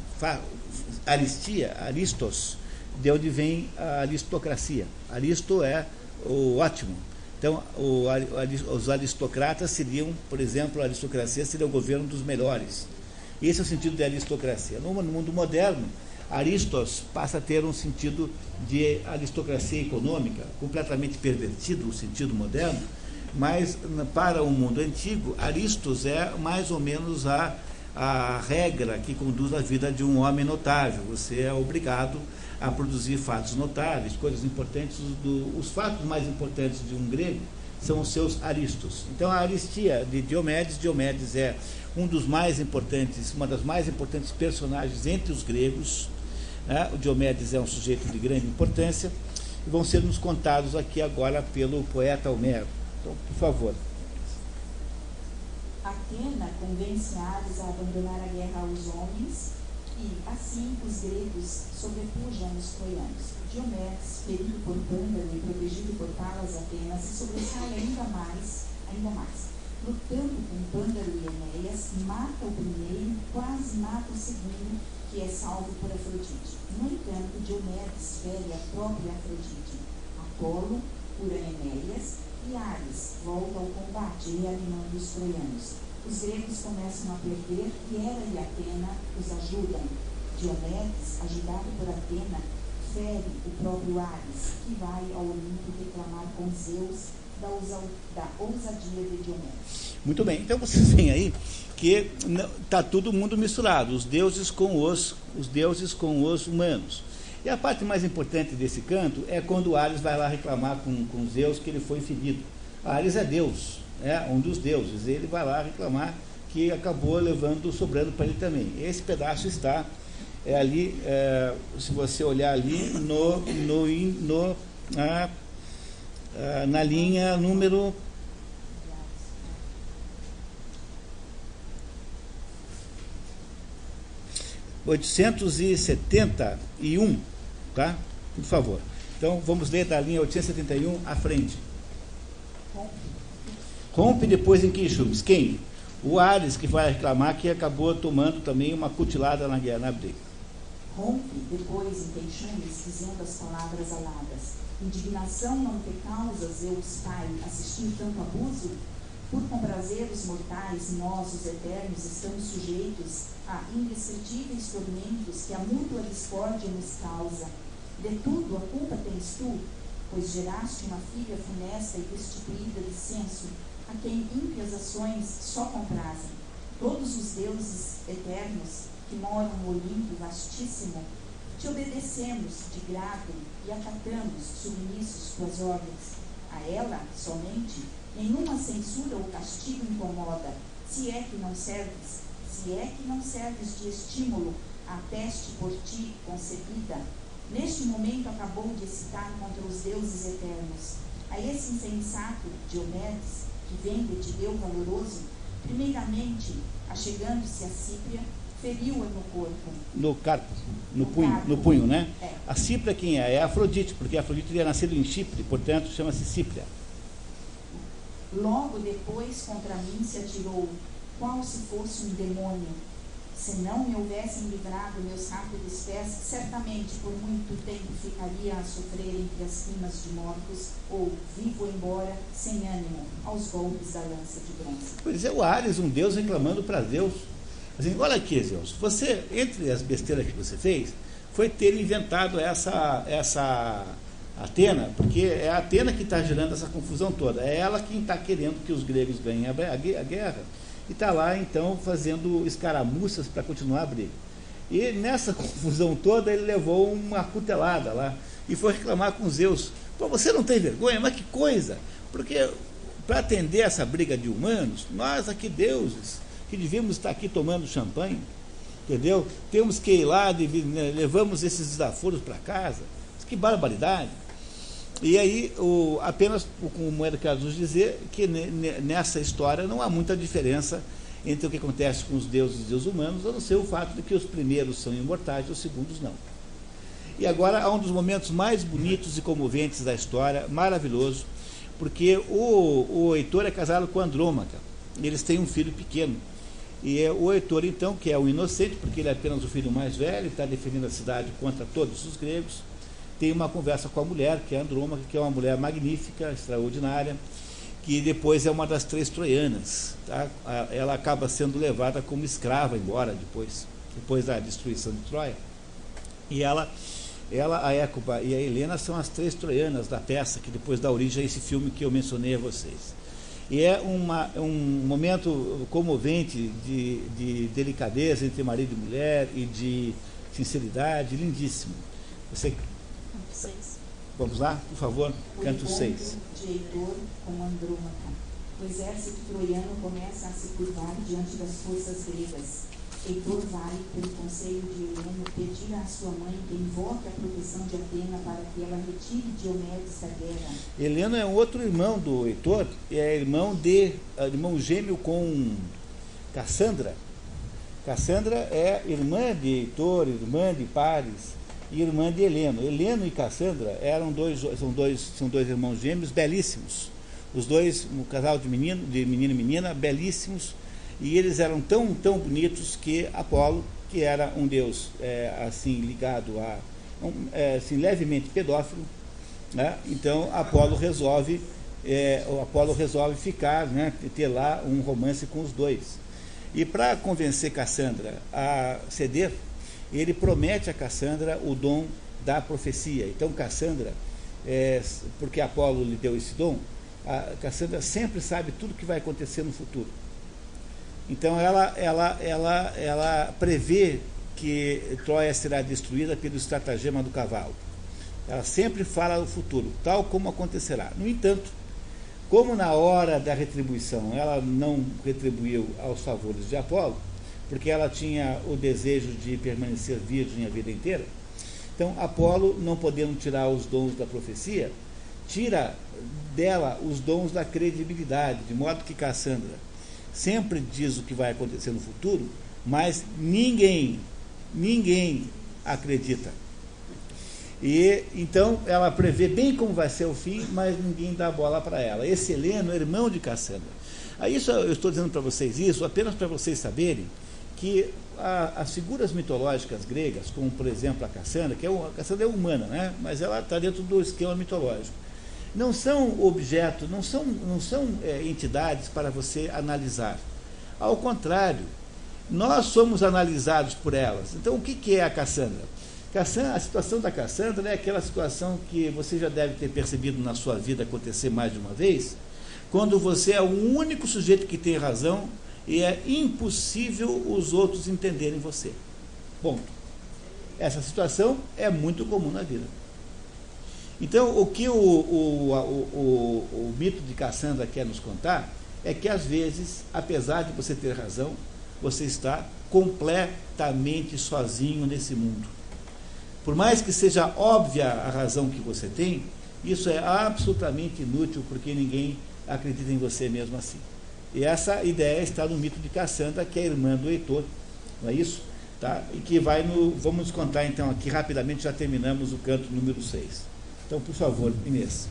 Aristia, aristos, de onde vem a aristocracia. Aristo é o ótimo. Então, os aristocratas seriam, por exemplo, a aristocracia seria o governo dos melhores. Esse é o sentido da aristocracia. No mundo moderno, aristos passa a ter um sentido de aristocracia econômica, completamente pervertido o sentido moderno, mas para o mundo antigo, aristos é mais ou menos a regra que conduz a vida de um homem notável. Você é obrigado a produzir fatos notáveis, coisas importantes. Os fatos mais importantes de um grego são os seus aristos. Então, a aristia de Diomedes é um dos mais importantes, uma das mais importantes personagens entre os gregos, né? O Diomedes é um sujeito de grande importância e vão ser nos contados aqui agora pelo poeta Homero. Então, por favor. Atena convence Ares a abandonar a guerra aos homens e, assim, os gregos sobrepujam os troianos. Diomedes, ferido por Pândaro e protegido por Palas Atenas, se sobressai ainda mais. Lutando com Pândaro e Enéas, mata o primeiro, quase mata o segundo, que é salvo por Afrodite. No entanto, Diomedes fere a própria Afrodite. Apolo cura Enéas e Ares volta ao combate, reanimando os troianos. Os gregos começam a perder e Hera e Atena os ajudam. Diomedes, ajudado por Atena, fere o próprio Ares, que vai ao Olimpo reclamar com Zeus da ousadia de Diomedes. Muito bem, então vocês veem aí que está todo mundo misturado, os deuses com os humanos. E a parte mais importante desse canto é quando Ares vai lá reclamar com Zeus que ele foi ferido. Ares é Deus, um dos deuses, ele vai lá reclamar que acabou sobrando para ele também. Esse pedaço está ali, se você olhar ali na linha número 871, tá? Por favor. Então, vamos ler da linha 871 à frente. Rompe depois em Quixubes. Quem? O Ares, que vai reclamar que acabou tomando também uma cutilada na guerra, na briga. Rompe depois em queixumes, dizendo as palavras aladas. Indignação não te causa, Zeus Pai, assistindo tanto abuso? Por comprazer os mortais, nós, os eternos, estamos sujeitos a indescritíveis tormentos que a mútua discórdia nos causa. De tudo a culpa tens tu, pois geraste uma filha funesta e destituída de senso, a quem ímpias ações só comprazem. Todos os deuses eternos que moram no Olimpo vastíssimo, te obedecemos de grado e acatamos submissos tuas ordens. A ela, somente, nenhuma censura ou castigo incomoda, se é que não serves de estímulo à peste por ti concebida. Neste momento acabou de excitar contra os deuses eternos. A esse insensato Diomedes, que vem de Tideu valoroso, primeiramente, achegando-se a Cípria, feriu-a no corpo. No carpo, no punho, né? É. A Cípria quem é? É Afrodite, porque Afrodite teria nascido em Chipre, portanto chama-se Cípria. Logo depois contra mim se atirou, qual se fosse um demônio. Se não me houvessem livrado meus rápidos pés, certamente por muito tempo ficaria a sofrer entre as rimas de mortos, ou vivo embora, sem ânimo, aos golpes da lança de bronze. Pois é, o Ares, um deus reclamando para Zeus. Assim, olha aqui, Zeus, você, entre as besteiras que você fez, foi ter inventado essa Atena, porque é a Atena que está gerando essa confusão toda. É ela quem está querendo que os gregos ganhem a guerra. E está lá, então, fazendo escaramuças para continuar a briga. E nessa confusão toda, ele levou uma cutelada lá e foi reclamar com Zeus. Pô, você não tem vergonha? Mas que coisa! Porque para atender essa briga de humanos, nós aqui, deuses, que devíamos estar aqui tomando champanhe, entendeu? Temos que ir lá, levamos esses desaforos para casa. Que barbaridade! E aí, apenas como Moeda quer nos dizer que nessa história não há muita diferença entre o que acontece com os deuses e os humanos, a não ser o fato de que os primeiros são imortais e os segundos não. E agora há um dos momentos mais bonitos e comoventes da história, maravilhoso, porque o Heitor é casado com a Andrômaca, e eles têm um filho pequeno. E o Heitor, então, que é o inocente, porque ele é apenas o filho mais velho, está defendendo a cidade contra todos os gregos, tem uma conversa com a mulher, que é a Andrômaca, que é uma mulher magnífica, extraordinária, que depois é uma das 3 troianas. Tá? Ela acaba sendo levada como escrava embora depois da destruição de Troia. E ela, a Hécuba e a Helena são as 3 troianas da peça, que depois dá origem a esse filme que eu mencionei a vocês. E é um momento comovente de delicadeza entre marido e mulher e de sinceridade, lindíssimo. Você... Vamos lá, por favor, canto 6. De Heitor com Andrômaca. O exército troiano começa a se curvar diante das forças gregas. Heitor vai, pelo conselho de Helena, pedir à sua mãe que invoque a proteção de Atena para que ela retire Diomedes da guerra. Helena é um outro irmão do Heitor, é irmão gêmeo com Cassandra. Cassandra é irmã de Heitor, irmã de Paris e irmã de Heleno. Heleno e Cassandra são dois irmãos gêmeos belíssimos. Os dois, um casal de menino e menina, belíssimos, e eles eram tão bonitos que Apolo, que era um deus assim ligado a assim, levemente pedófilo, né? Então Apolo resolve ficar, né, ter lá um romance com os dois. E para convencer Cassandra a ceder, ele promete a Cassandra o dom da profecia. Então Cassandra, porque Apolo lhe deu esse dom, a Cassandra sempre sabe tudo que vai acontecer no futuro. Então ela prevê que Troia será destruída pelo estratagema do cavalo. Ela sempre fala o futuro, tal como acontecerá. No entanto, como na hora da retribuição ela não retribuiu aos favores de Apolo, porque ela tinha o desejo de permanecer virgem a vida inteira, então Apolo, não podendo tirar os dons da profecia, tira dela os dons da credibilidade, de modo que Cassandra sempre diz o que vai acontecer no futuro, mas ninguém acredita. E então ela prevê bem como vai ser o fim, mas ninguém dá bola para ela. Esse Heleno é irmão de Cassandra. Aí isso, eu estou dizendo para vocês isso apenas para vocês saberem que as figuras mitológicas gregas, como por exemplo a Cassandra, a Cassandra é humana, né? Mas ela está dentro do esquema mitológico. Não são objetos, não são entidades para você analisar. Ao contrário, nós somos analisados por elas. Então, o que é a Cassandra? A situação da Cassandra é aquela situação que você já deve ter percebido na sua vida acontecer mais de uma vez, quando você é o único sujeito que tem razão e é impossível os outros entenderem você. Bom, essa situação é muito comum na vida. Então, o que o mito de Cassandra quer nos contar é que, às vezes, apesar de você ter razão, você está completamente sozinho nesse mundo. Por mais que seja óbvia a razão que você tem, isso é absolutamente inútil, porque ninguém acredita em você mesmo assim. E essa ideia está no mito de Cassandra, que é a irmã do Heitor, não é isso? Tá? E que vamos contar então aqui rapidamente, já terminamos o canto número 6. Então, por favor, Inês.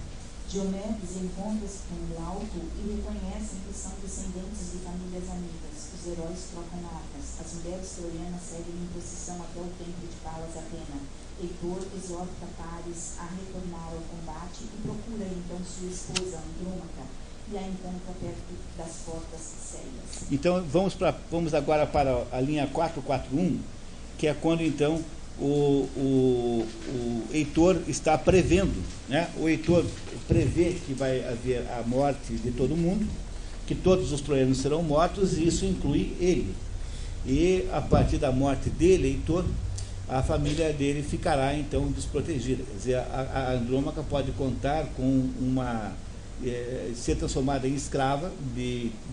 Diomedes encontra-se com o alto e reconhecem que são descendentes de famílias amigas. Os heróis trocam armas. As mulheres troianas seguem em procissão até o templo de Palas Atena. Heitor exorta Paris a retornar ao combate e procura então sua esposa Andrômaca e a encontra perto das portas céias. Então, vamos agora para a linha 441, que é quando então o Heitor está prevendo, né? O Heitor prevê que vai haver a morte de todo mundo, que todos os troianos serão mortos, e isso inclui ele. E a partir da morte dele, Heitor, a família dele ficará então desprotegida. Quer dizer, a Andrômaca pode contar com ser transformada em escrava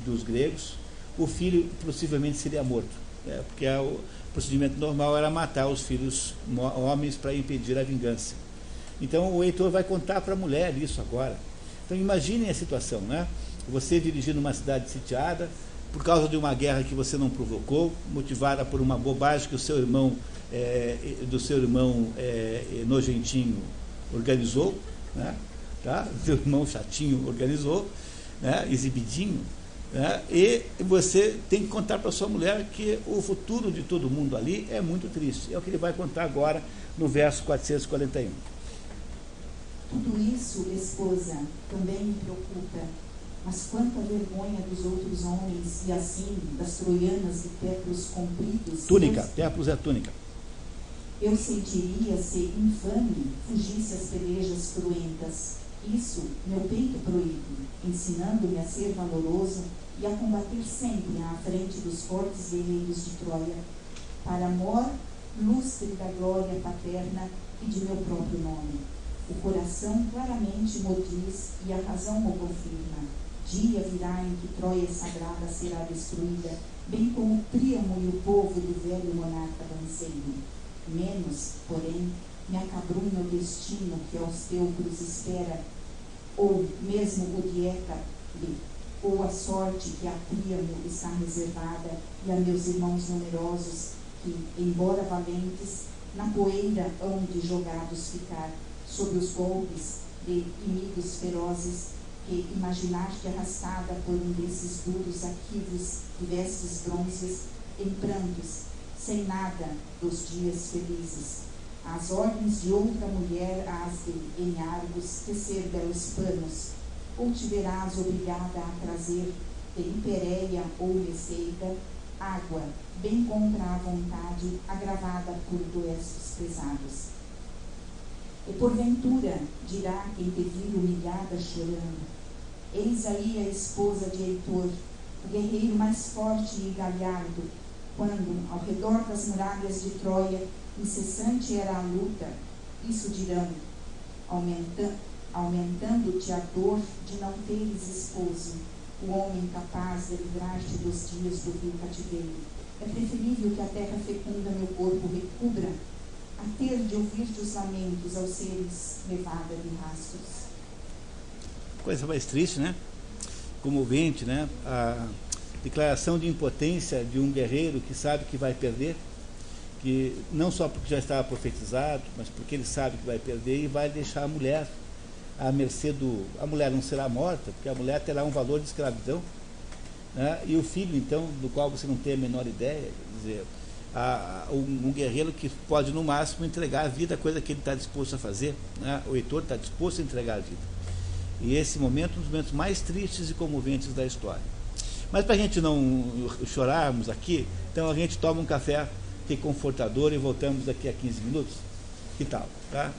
dos gregos. O filho possivelmente seria morto, porque o procedimento normal era matar os filhos homens para impedir a vingança. Então o Heitor vai contar para a mulher isso agora. Então imaginem a situação, né? Você dirigindo uma cidade sitiada por causa de uma guerra que você não provocou, motivada por uma bobagem que o seu irmão nojentinho organizou, né? Tá? Seu irmão chatinho organizou, né? Exibidinho. E você tem que contar para sua mulher que o futuro de todo mundo ali é muito triste. É o que ele vai contar agora no verso 441. Tudo isso, esposa, também me preocupa, mas quanta vergonha dos outros homens e assim das troianas de péplos compridos. Túnica, péplos é túnica. Eu sentiria-se infame fugisse às pelejas cruentas. Isso meu peito proíbe, ensinando-me a ser valoroso e a combater sempre à frente dos fortes guerreiros de Troia, para amor lustre da glória paterna e de meu próprio nome. O coração claramente mo diz e a razão mo confirma. Dia virá em que Troia sagrada será destruída, bem como Príamo e o povo do velho monarca danceiro. Menos, porém, me acabrunha o destino que aos teucros espera, ou mesmo o de Hécate, ou a sorte que a Príamo está reservada, e a meus irmãos numerosos, que, embora valentes, na poeira hão de jogados ficar, sob os golpes de inimigos ferozes, que imaginaste arrastada por um desses duros arquivos de vestes bronzes, em prantos, sem nada dos dias felizes. As ordens de outra mulher has de, em Argos, tecer belos panos, ou te verás obrigada a trazer, de Imperéia ou Messeida, água, bem contra a vontade, agravada por doestos pesados. E porventura, dirá quem te vir humilhada chorando, eis aí a esposa de Heitor, o guerreiro mais forte e galhardo, quando, ao redor das muralhas de Troia, incessante era a luta, isso dirão, aumentando-te a dor de não teres esposo, o homem capaz de livrar-te dos dias do vil cativeiro. É preferível que a terra fecunda meu corpo recubra, a ter de ouvir-te os lamentos aos seres levada de rastros. Coisa mais triste, né? Comovente, né? A declaração de impotência de um guerreiro que sabe que vai perder, que não só porque já estava profetizado, mas porque ele sabe que vai perder e vai deixar a mulher à mercê a mulher não será morta, porque a mulher terá um valor de escravidão, né? E o filho, então, do qual você não tem a menor ideia, quer dizer, um guerreiro que pode, no máximo, entregar a vida, coisa que ele está disposto a fazer, né? O Heitor está disposto a entregar a vida. E esse momento é um dos momentos mais tristes e comoventes da história. Mas para a gente não chorarmos aqui, então a gente toma um café reconfortador e voltamos daqui a 15 minutos. Que tal? Tá?